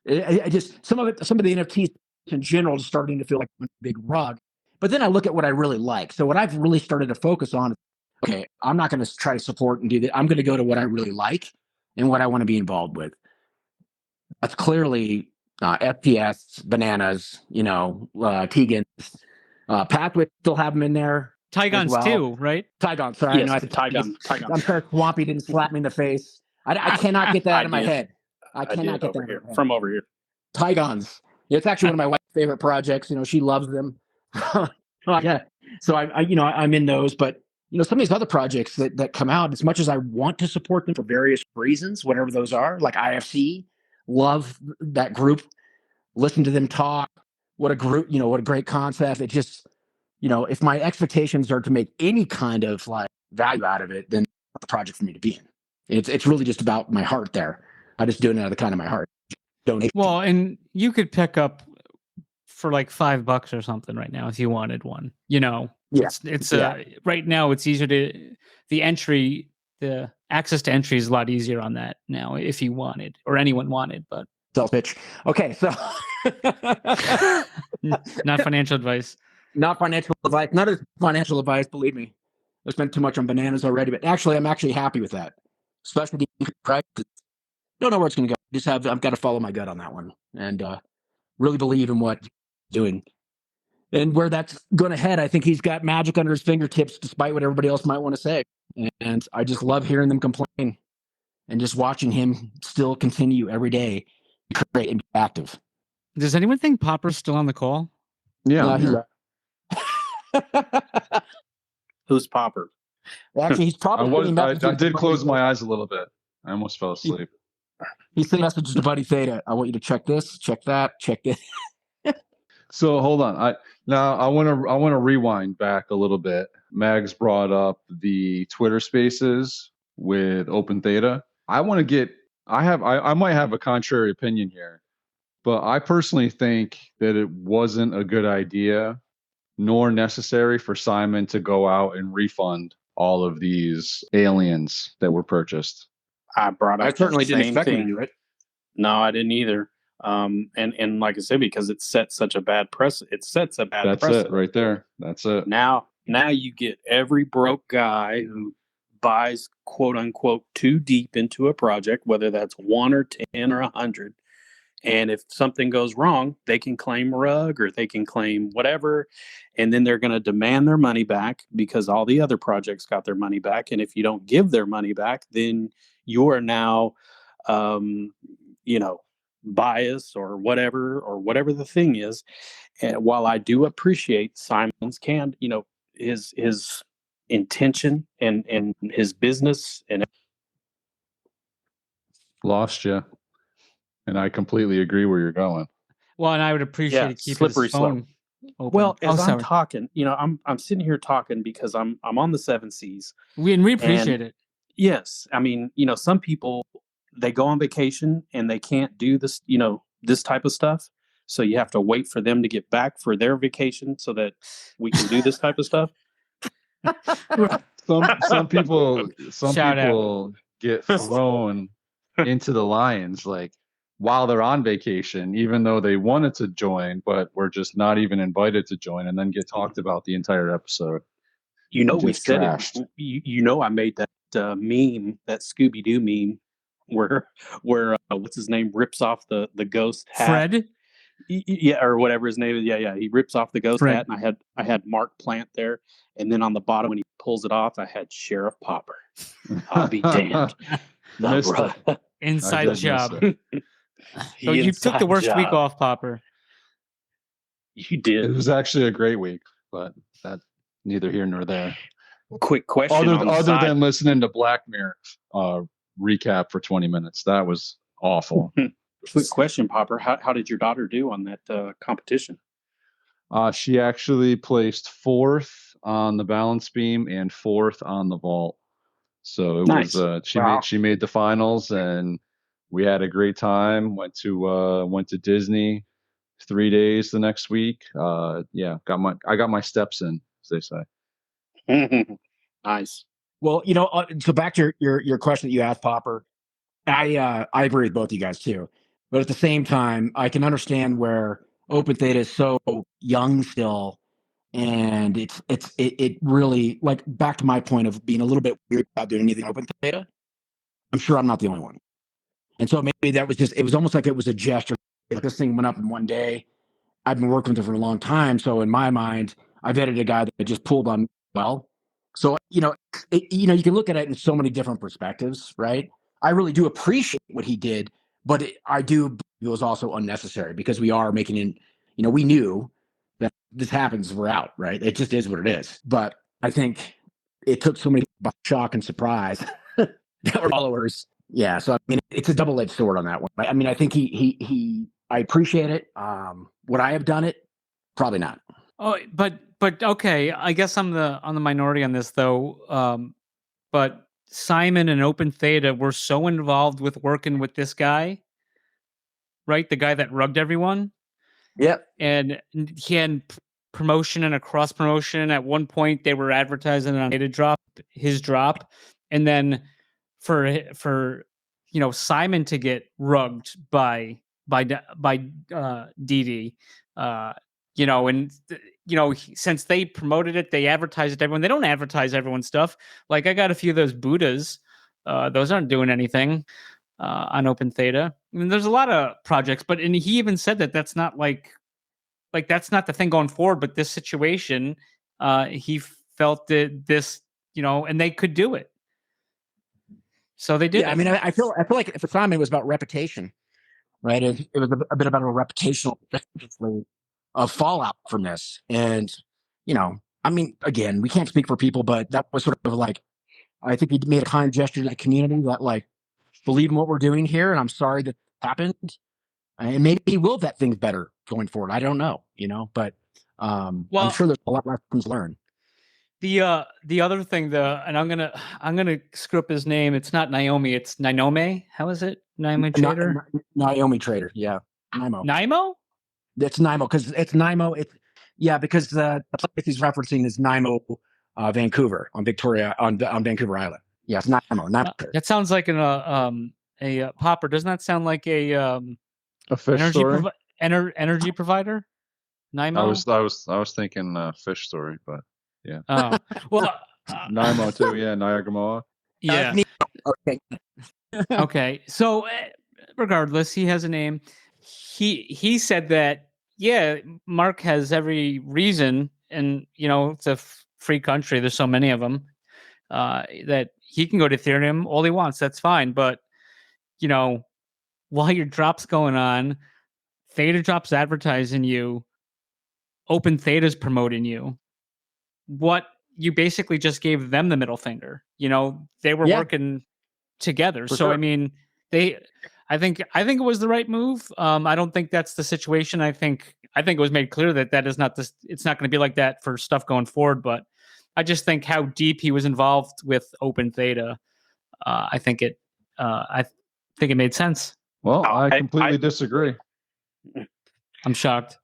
I just some of the NFTs in general is starting to feel like one big rug. But then I look at what I really like. So what I've really started to focus on is, okay, I'm not going to try to support and do that. I'm going to go to what I really like and what I want to be involved with. That's clearly FPS, bananas, Tegans, Pathway still have them in there. Tigons too, right? Tigon, sorry. Yes, I Tigon. I'm sure Swampy didn't slap me in the face. I cannot get that out of my head. I cannot get that from over here. Tigons. It's actually one of my wife's favorite projects. She loves them. Yeah. So I'm in those, but some of these other projects that come out, as much as I want to support them for various reasons, whatever those are, like IFC, love that group, listen to them talk. What a group, what a great concept. It just, if my expectations are to make any kind of like value out of it, then it's not the project for me to be in. It's really just about my heart there. I just do it out of the kind of my heart. Donation. Well, and you could pick up for like $5 or something right now if you wanted one. It's right now it's easier to the access to entry is a lot easier on that now if you wanted or anyone wanted, but sell pitch. Okay, so not financial advice. Not financial advice. Not as financial advice, believe me. I spent too much on bananas already, but I'm actually happy with that. Especially the price. Don't know where it's going to go. I've got to follow my gut on that one and really believe in what he's doing. And where that's going to head, I think he's got magic under his fingertips, despite what everybody else might want to say. And I just love hearing them complain and just watching him still continue every day to create and be active. Does anyone think Popper's still on the call? Yeah. Who's Popper? Actually, he's probably. I did close my eyes a little bit. I almost fell asleep. He sent messages to Buddy Theta. I want you to check this, check that, check this. So hold on. I want to rewind back a little bit. Mags brought up the Twitter Spaces with Open Theta. I might have a contrary opinion here, but I personally think that it wasn't a good idea nor necessary for Simon to go out and refund all of these aliens that were purchased. I brought up I certainly the didn't same expect him thing. to do it. No, I didn't either. And like I said, because it sets such a bad it sets a bad That's precedent. it right there. That's it. Now you get every broke guy who buys quote unquote too deep into a project, whether that's 1 or 10 or 100. And if something goes wrong, they can claim rug or they can claim whatever. And then they're going to demand their money back because all the other projects got their money back. And if you don't give their money back, then you are now, um, you know, bias or whatever the thing is. And while I do appreciate Simon's his intention and his business and Lost you. And I completely agree where you're going. Well, and I would appreciate it keeping slippery his phone open. Well, as I'm sorry. talking, I'm sitting here talking because I'm on the 7 Seas. We appreciate it. Yes, I mean, some people, they go on vacation and they can't do this, this type of stuff. So you have to wait for them to get back for their vacation so that we can do this type of stuff. Some people Shout out. get thrown into the lions like while they're on vacation, even though they wanted to join, but were just not even invited to join, and then get talked about the entire episode. We Just said trashed. it. I made that meme, that Scooby Doo meme, where what's his name rips off the ghost hat. Fred. Yeah, or whatever his name is. Yeah, he rips off the ghost Fred. hat, and I had Mark Plant there, and then on the bottom when he pulls it off, I had Sheriff Popper. I'll be damned. Inside job. So you took the worst week off, Popper. You did. It was actually a great week, but that's neither here nor there. Quick question. Other than listening to Black Mirror recap for 20 minutes, that was awful. Quick question, Popper. How did your daughter do on that competition? She actually placed 4th on the balance beam and 4th on the vault. So it Nice. was she made the finals, and we had a great time. Went to Disney 3 days the next week. I got my steps in, as they say. Nice. Well, so back to your question that you asked, Popper. I agree with both of you guys too, but at the same time, I can understand where Open Theta is so young still, and it really, like, back to my point of being a little bit weird about doing anything Open Theta. I'm sure I'm not the only one, and so maybe that was it was almost like it was a gesture. Like, this thing went up in one day. I've been working with it for a long time, so in my mind, I vetted a guy that just pulled on well. So you can look at it in so many different perspectives, right? I really do appreciate what he did, but I do it was also unnecessary because we are making it. We knew that this happens, we're out, right? It just is what it is. But I think it took so many by shock and surprise that were followers. Yeah, so I mean, it's a double-edged sword on that one. I mean, I think he I appreciate it. Would I have done it? Probably not. Oh, but okay. I guess I'm on the minority on this though. But Simon and Open Theta were so involved with working with this guy, right? The guy that rugged everyone. Yep. And he had promotion and a cross promotion. At one point, they were advertising on his drop, and then for Simon to get rugged by DD, since they promoted it, they advertised it to everyone. They don't advertise everyone's stuff. Like, I got a few of those Buddhas. Those aren't doing anything on Open Theta. I mean, there's a lot of projects, and he even said that that's not like that's not the thing going forward. But this situation, he felt that this, and they could do it. So they did. Yeah, I mean, I feel like for Simon, it was about reputation, right? It was a bit about a reputational fallout from this. And, I mean, again, we can't speak for people, but that was sort of like, I think he made a kind gesture to the community that, like, believe in what we're doing here. And I'm sorry that happened. And maybe he will vet things better going forward. I don't know, but I'm sure there's a lot of lessons learned. The other thing, and I'm gonna screw up his name. It's not Naomi. It's Nainome. How is it? Naomi Trader. Naomi Trader. Yeah. Naimo. It's Naimo because it's Naimo. Because the place he's referencing is Naimo, Vancouver on Vancouver Island. Yeah, it's Naimo. That sounds like a Popper. Doesn't that sound like a A fish story. Energy provider. Nimo. I was thinking fish story, but yeah. Oh well. Nimo too. Yeah, Niagara. Yeah. Okay. Okay. So regardless, he has a name. He said that Mark has every reason, and it's a free country. There's so many of them that he can go to Ethereum all he wants. That's fine. But while your drop's going on, Theta Drop's advertising you. Open Theta's promoting you. What you basically just gave them the middle finger. They were working together. So sure. I mean, I think it was the right move. I don't think that's the situation. I think it was made clear that is not this. It's not going to be like that for stuff going forward. But I just think how deep he was involved with Open Theta. I think it made sense. Well, I completely disagree. I'm shocked.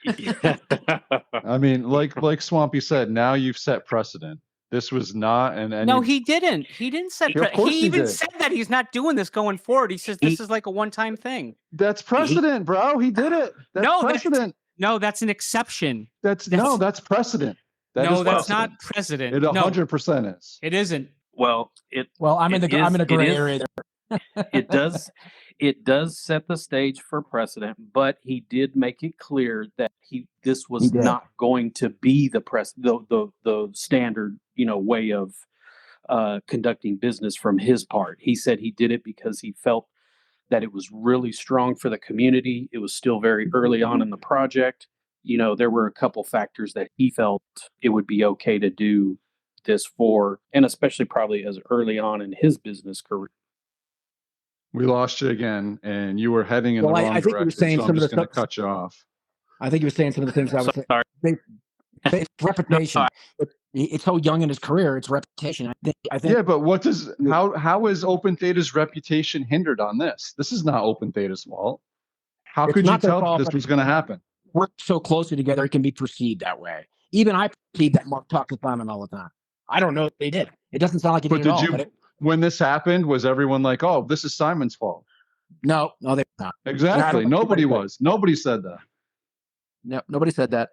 I mean, like Swampy said, now you've set precedent. This was not No, he didn't. He didn't set. He even said that he's not doing this going forward. He says this is like a one-time thing. That's precedent, bro. He did it. That's precedent. That's an exception. That's precedent. That's not precedent. It 100% is. It isn't. Well, I'm in the gray area there. It does set the stage for precedent, but he did make it clear that this was not going to be the standard way of conducting business from his part. He said he did it because he felt that it was really strong for the community. It was still very early on in the project. There were a couple factors that he felt it would be okay to do this for, and especially probably as early on in his business career. We lost you again, and you were heading in the wrong direction. You were saying so I'm just going to cut you off. I think he was saying some of the things I was saying. It's reputation. It's so young in his career. It's reputation. I think. Yeah, but how is Open Theta's reputation hindered on this? This is not Open Theta's fault. How could you tell this was going to happen? Work so closely together, it can be perceived that way. Even I perceive that Mark talks to Simon all the time. I don't know if they did. It doesn't sound like he did at all. When this happened, was everyone like, "Oh, this is Simon's fault"? No, they're not. Exactly. Nobody was. Nobody said that. No, nobody said that.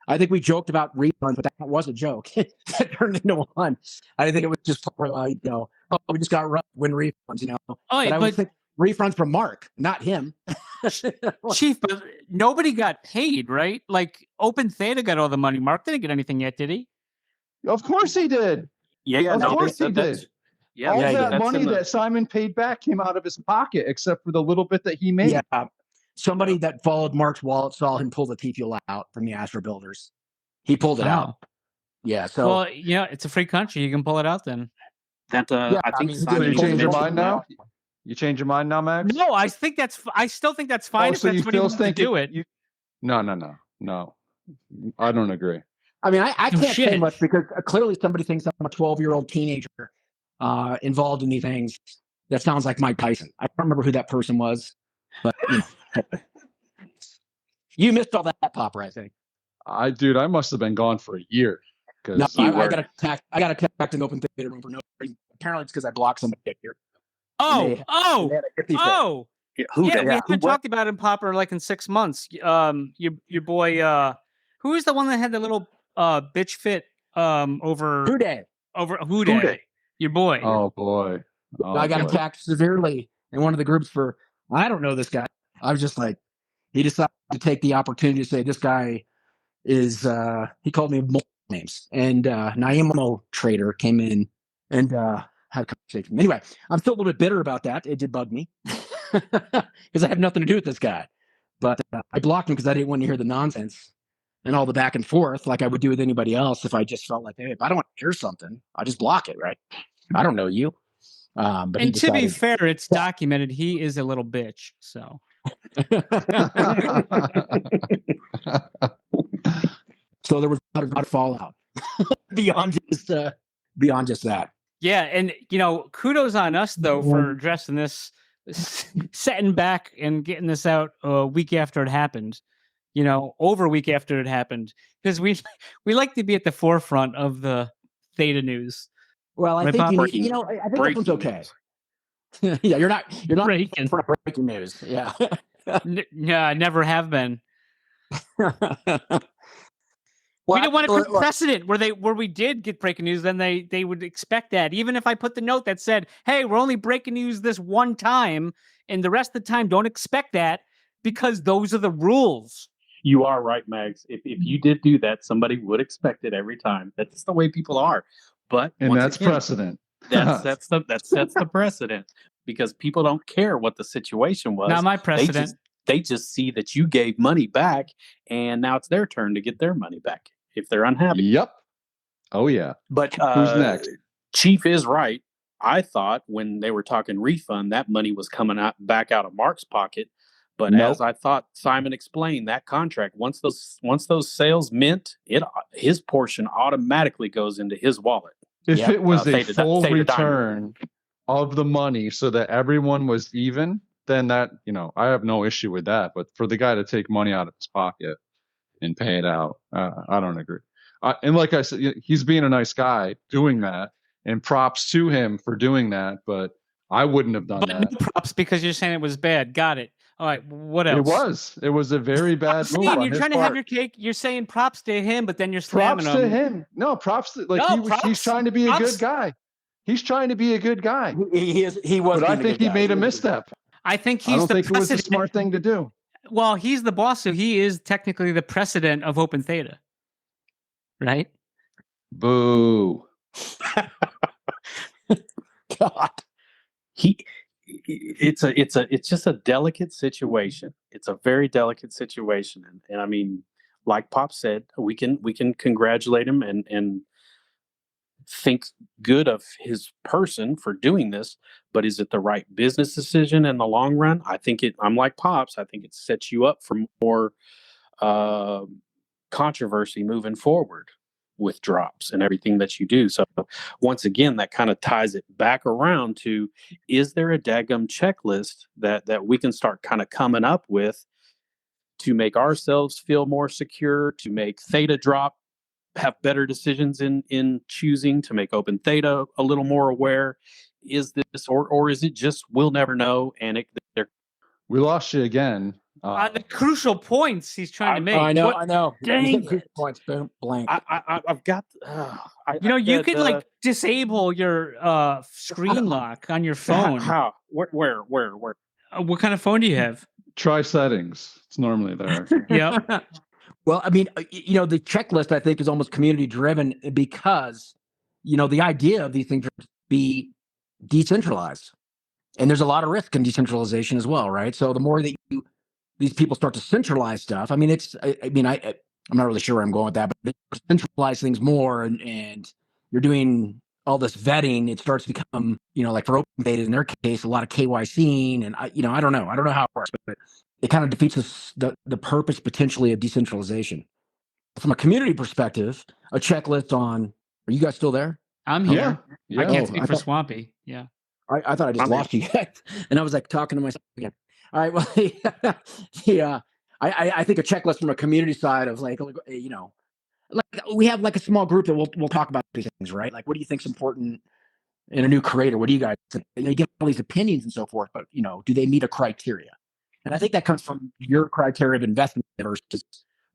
I think we joked about refunds, but that was a joke. That turned into one. I think it was just, we just got win refunds, Oh, but I would think refunds from Mark, not him. Chief, but nobody got paid, right? Like Open Theta got all the money. Mark didn't get anything yet, did he? Of course he did. Yeah, of course he did. Yeah, all that money that Simon paid back came out of his pocket, except for the little bit that he made. Yeah. Somebody that followed Mark's wallet saw him pull the T-Fuel out from the Astro Builders. He pulled it out. Yeah. So. Well, it's a free country. You can pull it out then. I think so you change your mind now? You change your mind now, Max? No, I still think that's fine if that's what he wants to do it. No. I don't agree. I mean, I can't say much because clearly somebody thinks I'm a 12-year-old teenager involved in these things. That sounds like Mike Tyson. I don't remember who that person was, but you missed all that, Popper, I think. I must have been gone for a year. No, I got attacked in Open Theta room for no reason. Apparently, it's because I blocked somebody here. We haven't talked about him, Popper, like in 6 months. Your boy, who is the one that had the little bitch fit over Houday? Your boy. Oh boy. I got attacked severely in one of the groups for, I don't know this guy. I was just like, he decided to take the opportunity to say this guy is, he called me multiple names. And Naimo Trader came in and had a conversation. Anyway, I'm still a little bit bitter about that. It did bug me because I have nothing to do with this guy. But I blocked him because I didn't want to hear the nonsense and all the back and forth like I would do with anybody else if I just felt like, hey, if I don't want to hear something, I'll just block it, right? I don't know you. But to be fair, it's documented. He is a little bitch. So. So there was a lot of fallout beyond just that. Yeah, and kudos on us though for addressing this, setting back and getting this out a week after it happened. Over a week after it happened, because we like to be at the forefront of the Theta news. Well, I think I think that one's okay. Yeah, you're not breaking news. Yeah. No, never have been. Well, we didn't want to put precedent where we did get breaking news. Then they would expect that. Even if I put the note that said, "Hey, we're only breaking news this one time, and the rest of the time don't expect that because those are the rules." You are right, Mags. If you did do that, somebody would expect it every time. That's the way people are. But And that's again, precedent. that sets the precedent because people don't care what the situation was. Not my precedent. They just see that you gave money back, and now it's their turn to get their money back if they're unhappy. Yep. Oh yeah. But who's next? Chief is right. I thought when they were talking refund, that money was coming back out of Mark's pocket. But as I thought Simon explained, that contract, once those sales mint, his portion automatically goes into his wallet. If it was a full return of the money so that everyone was even, then that, I have no issue with that. But for the guy to take money out of his pocket and pay it out, I don't agree. And like I said, he's being a nice guy doing that, and props to him for doing that. But I wouldn't have done that. No props because you're saying it was bad. Got it. All right. What else? It was a very bad move. You're trying to have your cake. You're saying props to him, but then you're slamming props to him. No, props to he's trying to be a good guy. He's trying to be a good guy. He was. But I think he made a misstep. I think I don't think it was a smart thing to do. Well, he's the boss, so he is technically the precedent of Open Theta, right? Boo! God, it's just a delicate situation. It's a very delicate situation, and I mean, like Pop said, we can congratulate him and think good of his person for doing this, but is it the right business decision in the long run? I'm like Pops. I think it sets you up for more controversy moving forward with drops and everything that you do. So once again, that kind of ties it back around to, is there a daggum checklist that we can start kind of coming up with to make ourselves feel more secure, to make Theta drop have better decisions in choosing, to make Open Theta a little more aware? Is this or is it just we'll never know? And we lost you again. The crucial points he's trying to make. I know. Dang it. Points, boom, blank. I've got. You could like disable your screen lock on your phone. How? Where? What kind of phone do you have? Try settings. It's normally there. Yep. Well, I mean, the checklist, I think, is almost community driven because, the idea of these things are to be decentralized. And there's a lot of risk in decentralization as well, right? So the more that these people start to centralize stuff, I mean, I'm not really sure where I'm going with that, but they centralize things more and you're doing all this vetting, it starts to become, like for Open Theta in their case, a lot of KYCing, and I don't know how it works, but it kind of defeats the purpose potentially of decentralization. From a community perspective, a checklist on, are you guys still there? I'm here. Yeah. I can't speak for Swampy. Yeah. I thought I just lost you guys, and I was like talking to myself again. All right, well, I think a checklist from a community side of like we have like a small group that we'll talk about these things, right? Like, what do you think's important in a new creator? What do you guys think? You get all these opinions and so forth, but do they meet a criteria? And I think that comes from your criteria of investment versus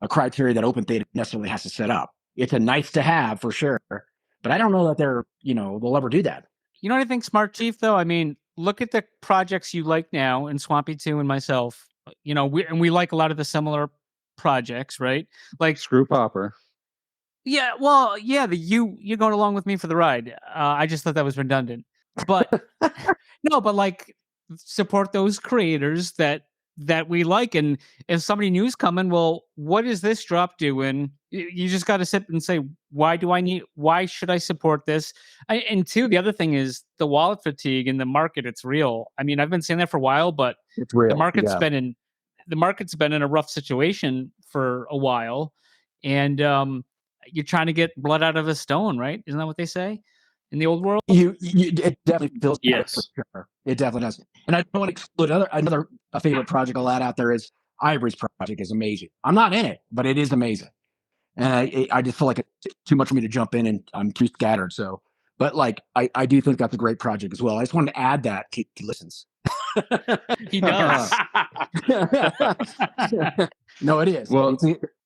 a criteria that Open Theta necessarily has to set up. It's a nice to have for sure, but I don't know that they'll ever do that. You know what I think, Smart Chief, though? I mean, look at the projects you like now, and Swampy 2 and myself. We like a lot of the similar projects, right? Like Screw Popper. Yeah, well, yeah, you're going along with me for the ride. I just thought that was redundant. But no, but like support those creators that we like, and if somebody new's coming, well, what is this drop doing? You just got to sit and say, why should I support this? And two, the other thing is the wallet fatigue in the market. It's real. I mean, I've been saying that for a while, but it's real. The market's been in a rough situation for a while, and you're trying to get blood out of a stone, right? Isn't that what they say in the old world? It definitely feels yes, for sure. It definitely does. And I don't want to exclude another favorite project I'll add out there is Ivory's project is amazing. I'm not in it, but it is amazing. And I just feel like it's too much for me to jump in, and I'm too scattered. So, but like I do think that's a great project as well. I just wanted to add that he listens. He does. No, it is. Well,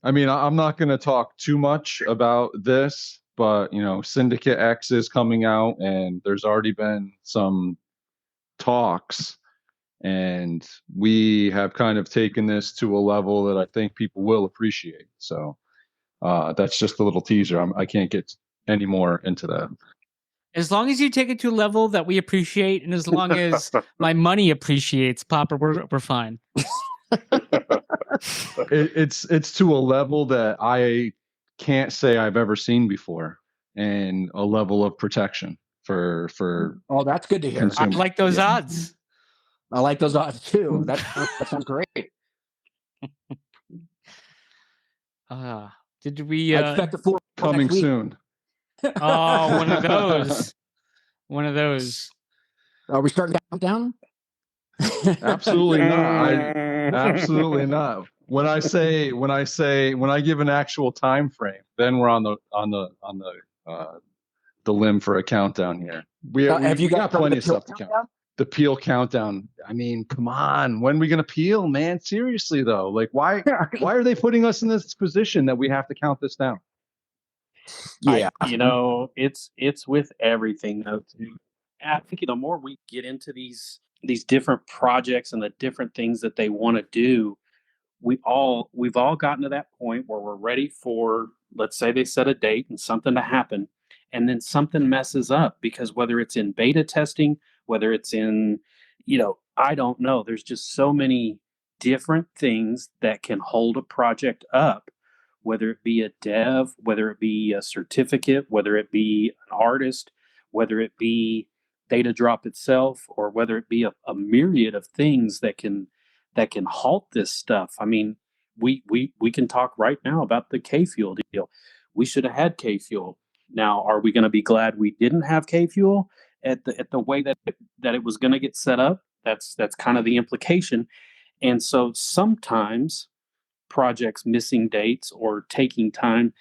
I mean, I'm not going to talk too much about this, but Syndicate X is coming out, and there's already been some talks, and we have kind of taken this to a level that I think people will appreciate. So that's just a little teaser. I can't get any more into that. As long as you take it to a level that we appreciate, and as long as my money appreciates, Papa, we're fine. It's to a level that I can't say I've ever seen before, and a level of protection for. Oh, that's good to hear. Consumers. I like those odds. I like those odds too. That sounds great. Did we? I expect the 4 coming soon. Oh, one of those. One of those. Are we starting to count down? Absolutely not. Absolutely not. When I give an actual time frame, then we're on the limb for a countdown here. We got plenty of stuff to count. The peel countdown. I mean, come on. When are we gonna peel, man? Seriously though, like why are they putting us in this position that we have to count this down? Yeah, it's with everything though too. I think the more we get into these different projects and the different things that they want to do, we've all gotten to that point where we're ready for, let's say they set a date and something to happen, and then something messes up, because whether it's in beta testing, whether it's in, I don't know, there's just so many different things that can hold a project up, whether it be a dev, whether it be a certificate, whether it be an artist, whether it be data drop itself, or whether it be a myriad of things that can halt this stuff. I mean, we can talk right now about the K-Fuel deal. We should have had K-Fuel. Now, are we going to be glad we didn't have K-Fuel at the way that it was going to get set up? That's kind of the implication. And so sometimes projects missing dates or taking time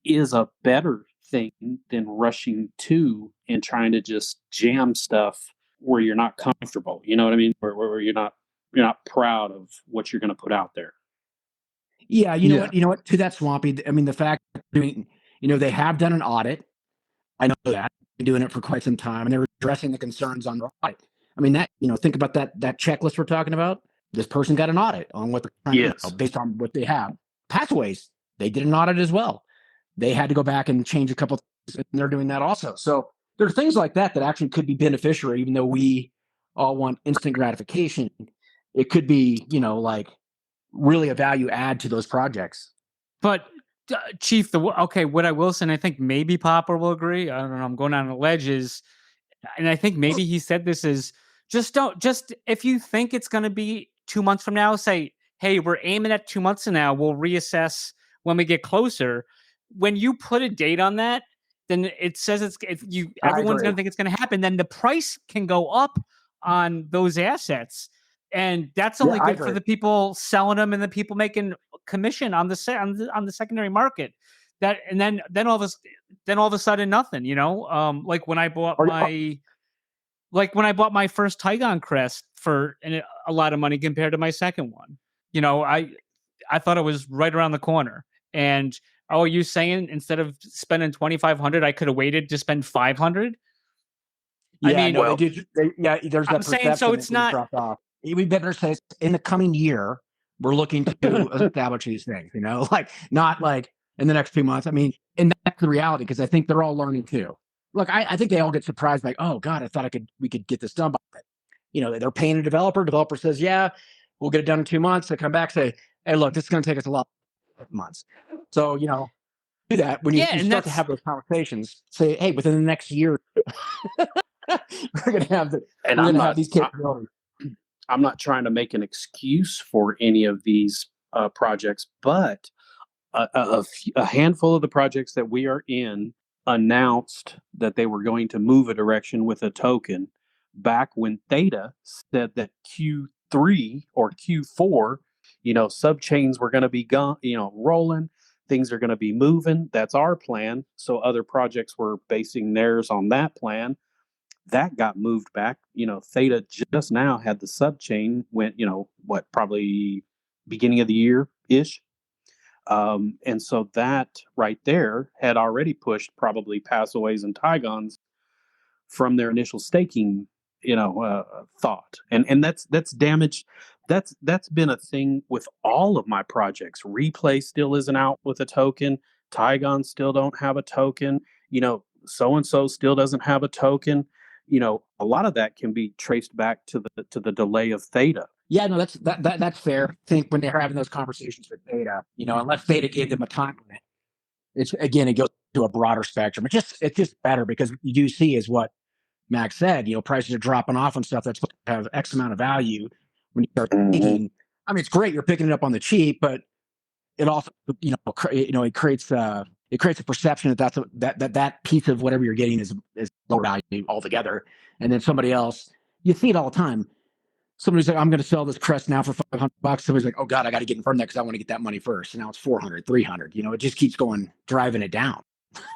is a better thing than rushing to and trying to just jam stuff where you're not comfortable. You know what I mean? Where you're not proud of what you're going to put out there. Yeah, you know what? To that, Swampy. I mean, the fact that they have done an audit. I know that. They've been doing it for quite some time, and they're addressing the concerns on the audit. I mean, that think about that checklist we're talking about. This person got an audit on what they're trying to, based on what they have. Pathways, they did an audit as well. They had to go back and change a couple things, and they're doing that also. So there are things like that actually could be beneficial, even though we all want instant gratification. It could be, like really a value add to those projects. But Chief, what I will say, and I think maybe Popper will agree. I don't know. I'm going on a ledge. And I think maybe he said this is just if you think it's going to be 2 months from now, say, hey, we're aiming at 2 months from now. We'll reassess when we get closer. When you put a date on that, then it says everyone's going to think it's going to happen. Then the price can go up on those assets, and that's only good for the people selling them and the people making commission on the secondary market. That and then all of a sudden nothing. Like when I bought my first Tygon Crest for a lot of money compared to my second one. I thought it was right around the corner, and. Oh, are you saying instead of spending $2,500, I could have waited to spend $500? Yeah, I mean, they did. There's that. I'm saying so. It's not. Dropped off. We better say in the coming year, we're looking to establish these things. Like not like in the next 2 months. I mean, and that's the reality, because I think they're all learning too. Look, I think they all get surprised, like, oh God, I thought we could get this done by it. They're paying a developer. Developer says, yeah, we'll get it done in 2 months. They come back, say, hey, look, this is going to take us a lot of months. So, do that when you start to have those conversations. Say, hey, within the next year, we're going to have these capabilities. I'm not trying to make an excuse for any of these projects, but a handful of the projects that we are in announced that they were going to move a direction with a token back when Theta said that Q3 or Q4, subchains were going to be rolling. Things are going to be moving. That's our plan. So other projects were basing theirs on that plan. that got moved back. Theta just now had the sub chain went, probably beginning of the year ish. And so that right there had already pushed probably passaways and Tigons from their initial staking, thought. And that's damaged. That's been a thing with all of my projects. Replay still isn't out with a token. Tygon still don't have a token. So and so still doesn't have a token. A lot of that can be traced back to the delay of Theta. Yeah, no, that's fair. I think when they're having those conversations with Theta, unless Theta gave them a time limit, it goes to a broader spectrum. It's just better because you do see is what Max said, prices are dropping off on stuff that's supposed to have X amount of value when you start thinking. I mean, it's great you're picking it up on the cheap, but it also, it creates a perception that piece of whatever you're getting is low value altogether. And then somebody else, you see it all the time. Somebody's like, I'm going to sell this crest now for $500. Somebody's like, oh God, I got to get in front of that because I want to get that money first. And now it's 400, 300. It just keeps driving it down.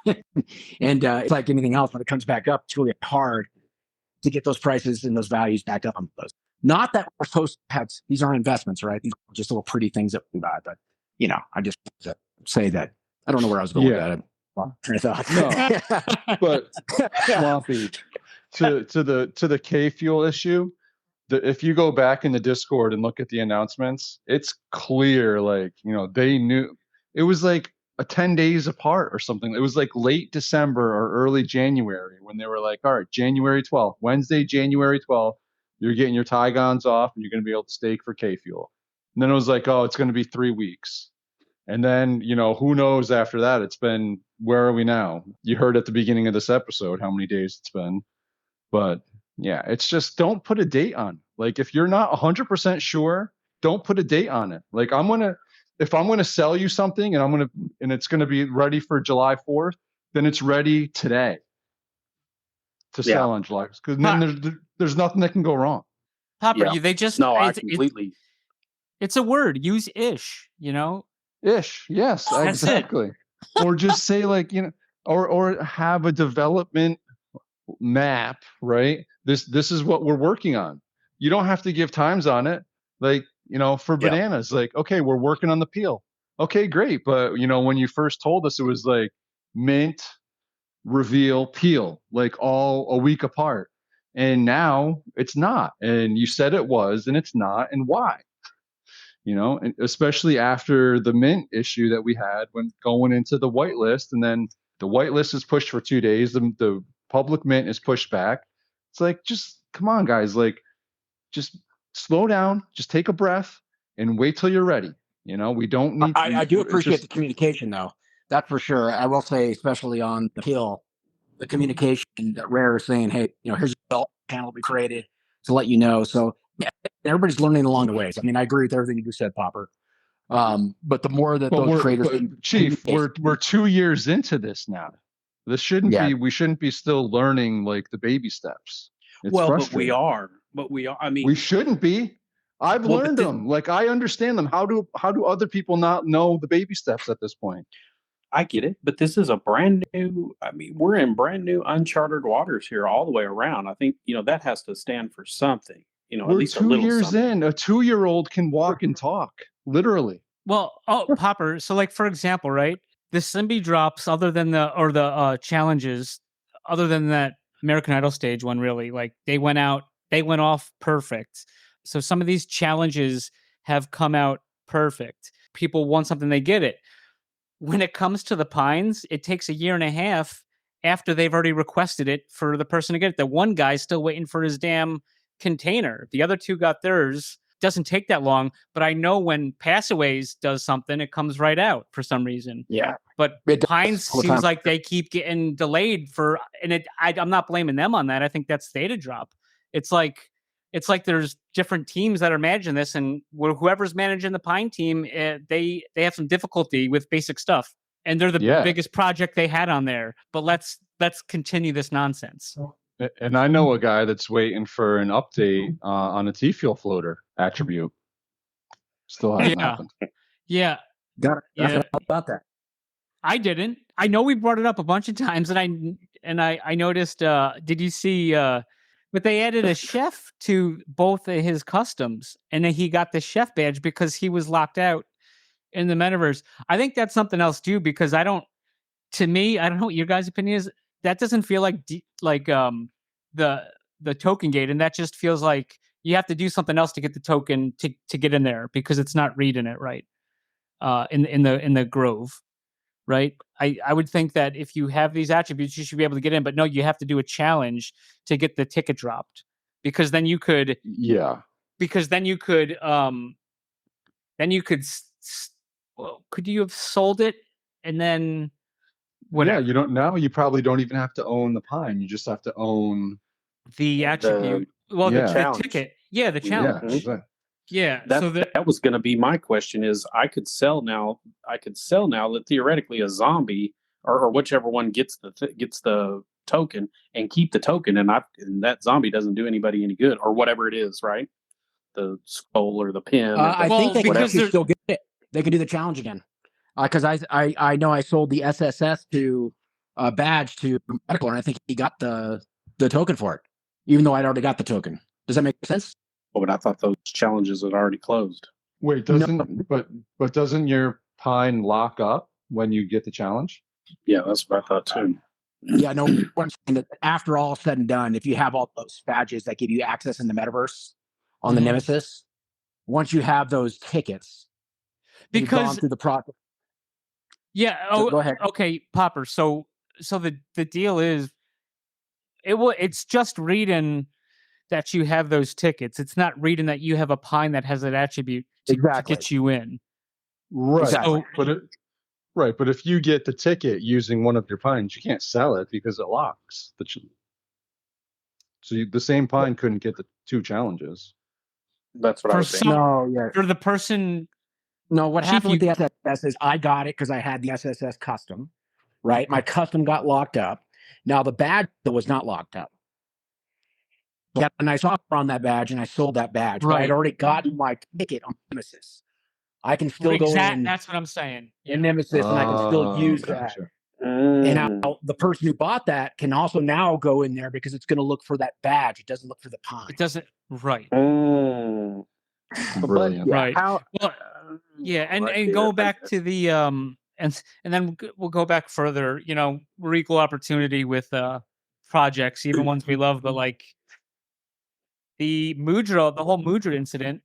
And it's like anything else, when it comes back up, it's really hard to get those prices and those values back up on those. Not that we're supposed to have, these aren't investments, right? These are just little pretty things that we buy. But, I just say that. I don't know where I was going with that. Train of thought. No, but Swampy, to the K fuel issue, if you go back in the Discord and look at the announcements, it's clear, they knew it was like 10 days apart or something. It was like late December or early January when they were like, all right, January 12th, Wednesday, January 12th, you're getting your Tigons off and you're going to be able to stake for K fuel. And then it was like, oh, it's going to be 3 weeks. And then, who knows after that? It's been, where are we now? You heard at the beginning of this episode how many days it's been. But yeah, it's just, don't put a date on. Like, if you're not 100% sure, don't put a date on it. Like, if I'm going to sell you something and it's going to be ready for July 4th, then it's ready today to sell on July. Because then there's nothing that can go wrong. Popper, they just, no, I completely. It's a word. Use ish, Ish. Yes, That's exactly. Or just say or have a development map, right? This is what we're working on. You don't have to give times on it. For bananas, okay, we're working on the peel. Okay, great. But when you first told us, it was like mint, reveal, peel, like all a week apart. And now it's not. And you said it was, and it's not. And why? And especially after the mint issue that we had when going into the whitelist, and then the whitelist is pushed for 2 days. The public mint is pushed back. It's like, just come on, guys. Just slow down, just take a breath and wait till you're ready. We don't need. I do appreciate the communication, though. That's for sure. I will say, especially on the peel, the communication that Rare is saying, hey, here's a belt channel we created to let you know. So yeah, everybody's learning along the way. I mean, I agree with everything you said, Popper. But the more that those creators, Chief, we're 2 years into this now. This shouldn't be. We shouldn't be still learning the baby steps. It's but we are. I mean, we shouldn't be. I've learned them. I understand them. How do other people not know the baby steps at this point? I get it, but this is a brand new. I mean, we're in brand new uncharted waters here, all the way around. I think that has to stand for something. At least 2 years in. A 2-year-old can walk and talk, literally. Well, Popper. So, for example, right, the Simbi drops, other than the challenges, other than that American Idol stage one, really, they went off perfect. So some of these challenges have come out perfect. People want something, they get it. When it comes to the Pines, it takes a year and a half after they've already requested it for the person to get it. The one guy's still waiting for his damn container. The other two got theirs. Doesn't take that long, but I know when Passaways does something, it comes right out for some reason. Yeah. But Pines seems like they keep getting delayed I'm not blaming them on that. I think that's Theta drop. It's like there's different teams that are managing this, and whoever's managing the Pine team, they have some difficulty with basic stuff, and they're the biggest project they had on there. But let's continue this nonsense. And I know a guy that's waiting for an update on a T-fuel floater attribute. Still hasn't happened. Yeah. Got it. How about that? I didn't. I know we brought it up a bunch of times, and I noticed. Did you see? But they added a chef to both of his customs, and then he got the chef badge because he was locked out in the metaverse. I think that's something else too, because I don't. To me, I don't know what your guys' opinion is. That doesn't feel like the token gate, and that just feels like you have to do something else to get the token to get in there because it's not reading it right. In the Grove. Right. I would think that if you have these attributes, you should be able to get in, but no, you have to do a challenge to get the ticket dropped because then you could, well, could you have sold it and then whatever? Yeah, you don't now. You probably don't even have to own the pine. You just have to own the attribute. The ticket. Yeah, the challenge. Yeah, that was going to be my question. Is I could sell now that theoretically a zombie or whichever one gets the token and keep the token, and that zombie doesn't do anybody any good or whatever it is, right? The skull or the pin. I think they can still get it. They can do the challenge again. Because I know I sold the SSS to badge to medical, and I think he got the token for it, even though I'd already got the token. Does that make sense? Oh, but I thought those challenges had already closed. Wait, but doesn't your pine lock up when you get the challenge? Yeah, that's what I thought too. Yeah, no. I'm saying that after all said and done, if you have all those badges that give you access in the metaverse on the Nemesis, once you have those tickets, because you've gone through the process. Yeah. So go ahead. Okay, Popper. So the deal is, it's just reading that you have those tickets. It's not reading that you have a pine that has an attribute to get you in. Right. So, but if you get the ticket using one of your pines, you can't sell it because it locks. So the same pine couldn't get the two challenges. That's what I was saying. For the person. No, what happened with the SSS is I got it because I had the SSS custom, right? My custom got locked up. Now the badge was not locked up. I got a nice offer on that badge, and I sold that badge. Right. But I'd already gotten my ticket on Nemesis. I can still go in. That's what I'm saying. In Nemesis, and I can still use that. And now the person who bought that can also now go in there because it's going to look for that badge. It doesn't look for the pine. It doesn't. Right. Brilliant. Right. And go back to the and then we'll go back further. We're equal opportunity with projects, even ones we love, but like the whole Mudra incident,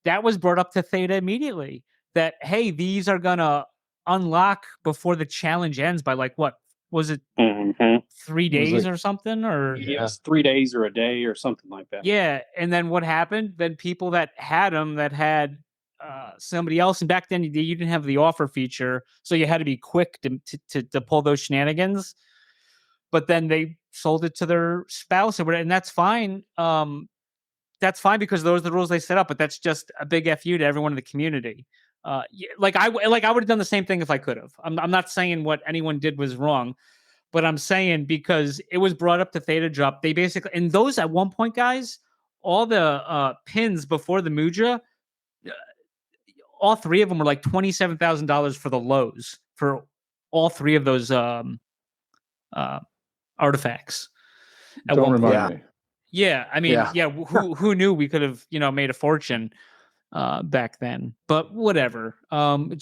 that was brought up to Theta immediately. That hey, these are gonna unlock before the challenge ends by like what was it? 3 days or something, or yes, 3 days or a day or something like that. Yeah, and then what happened? Then people that had them that had somebody else, and back then you didn't have the offer feature, so you had to be quick to pull those shenanigans. But then they sold it to their spouse or whatever, and that's fine. That's fine because those are the rules they set up. But that's just a big FU to everyone in the community. I would have done the same thing if I could have. I'm not saying what anyone did was wrong, but I'm saying because it was brought up to Theta drop, they basically, and those at one point, guys, all the pins before the Mudra, all three of them were like $27,000 for the lows for all three of those artifacts. Don't remind me. Yeah, I mean, who knew we could have, made a fortune back then? But whatever. And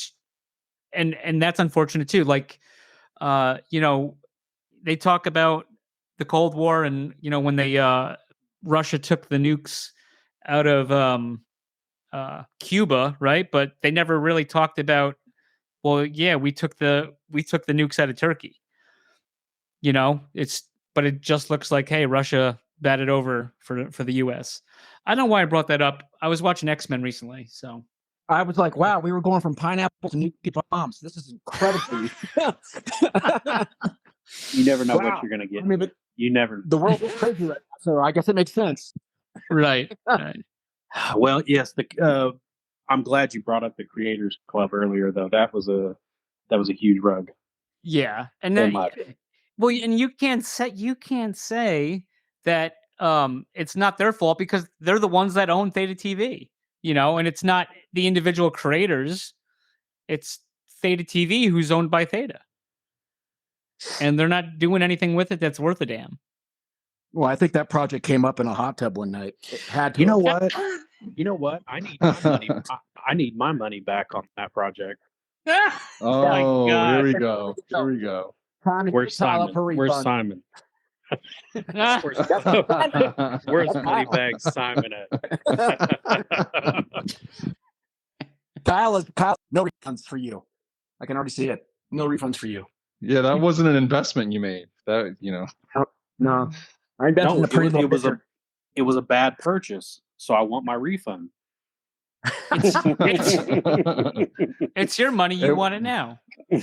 that's unfortunate too. Like, they talk about the Cold War and when they Russia took the nukes out of Cuba, right? But they never really talked about. Well, yeah, we took the nukes out of Turkey. But it just looks like, hey, Russia batted over for the U.S. I don't know why I brought that up. I was watching X-Men recently, so I was like, wow, we were going from pineapple to nuclear bombs. This is incredible. You never know what you're going to get. I mean, but you never. The world is crazy right now, so I guess it makes sense. Right. Well, yes. I'm glad you brought up the Creators Club earlier, though. That was a huge rug. Yeah, and then and you can't say that it's not their fault because they're the ones that own Theta TV, and it's not the individual creators. It's Theta TV who's owned by Theta. and they're not doing anything with it that's worth a damn. Well, I think that project came up in a hot tub one night. It had to. You know what? You know what? I need my money. I need my money back on that project. Oh, God. here we go. Here we go. Where's Simon? Where's Simon? Where's Moneybag Simon at? Kyle, no refunds for you. I can already see it. No refunds for you. Yeah, that wasn't an investment you made. That No, I invested in a pretty little picture. It was a bad purchase, so I want my refund. It's your money. You want it now.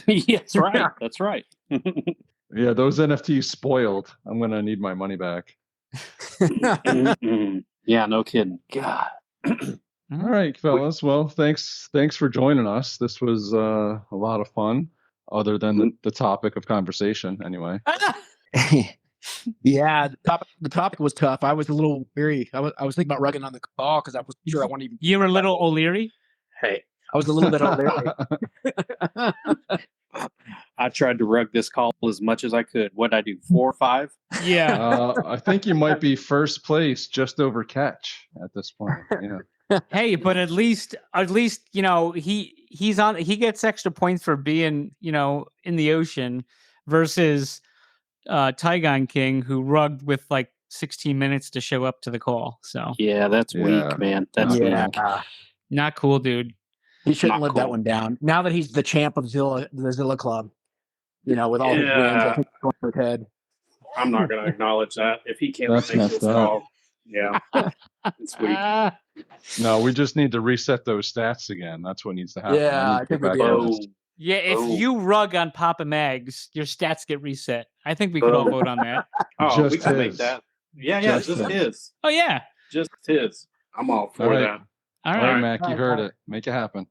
That's right. That's right. Yeah, those NFTs spoiled. I'm gonna need my money back. Yeah, no kidding. God. All right, fellas. Well, thanks for joining us. This was a lot of fun, other than the topic of conversation, anyway. Yeah, the topic was tough. I was a little weary. I was thinking about rugging on the call because I was sure I wanted to. You were a little O'Leary? Hey. I was a little bit O'Leary. I tried to rug this call as much as I could. What'd I do? 4 or 5? Yeah. I think you might be first place, just over Catch at this point. Yeah. Hey, but at least he gets extra points for being in the ocean versus Tygon King, who rugged with like 16 minutes to show up to the call. So yeah, that's weak, man. That's weak. Not cool, dude. He shouldn't live that one down. Now that he's the champ of the Zilla Club, with all his wins, I think he's going for his head. I'm not going to acknowledge that. If he can't make this call, it's weak. No, we just need to reset those stats again. That's what needs to happen. Yeah, I think we do. Yeah, if you rug on Papa Mags, your stats get reset. I think we could all vote on that. We can make that. Yeah, just his. Oh, yeah. Just his. I'm all for that. All right, Mac, you heard it. Make it happen.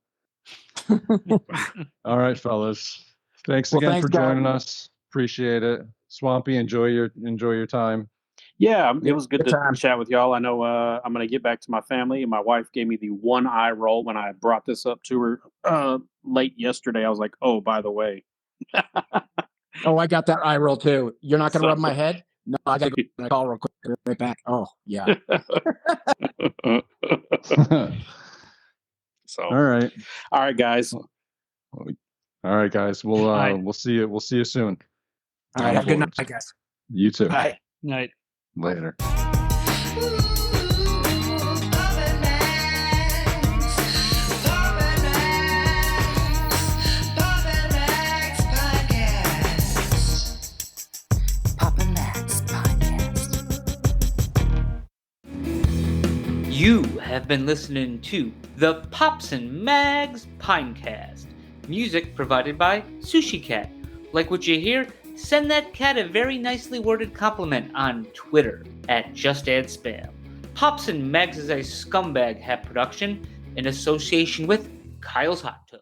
All right, fellas. Thanks again for joining us. Appreciate it. Swampy, enjoy your time. Yeah, it was good to chat with y'all. I know I'm going to get back to my family. My wife gave me the one eye roll when I brought this up to her late yesterday. I was like, oh, by the way. Oh, I got that eye roll too. You're not going to rub my head? No, I got to go and call real quick. Right back. Oh, yeah. So all right, guys. We'll see you. We'll see you soon. All right. Have a good night, I guess. You too. Bye. Night. Later. You have been listening to the Pops and Mags Pinecast. Music provided by Sushi Cat. Like what you hear? Send that cat a very nicely worded compliment on Twitter @JustAddSpam. Pops and Mags is a Scumbag Hat production in association with Kyle's Hot Tub.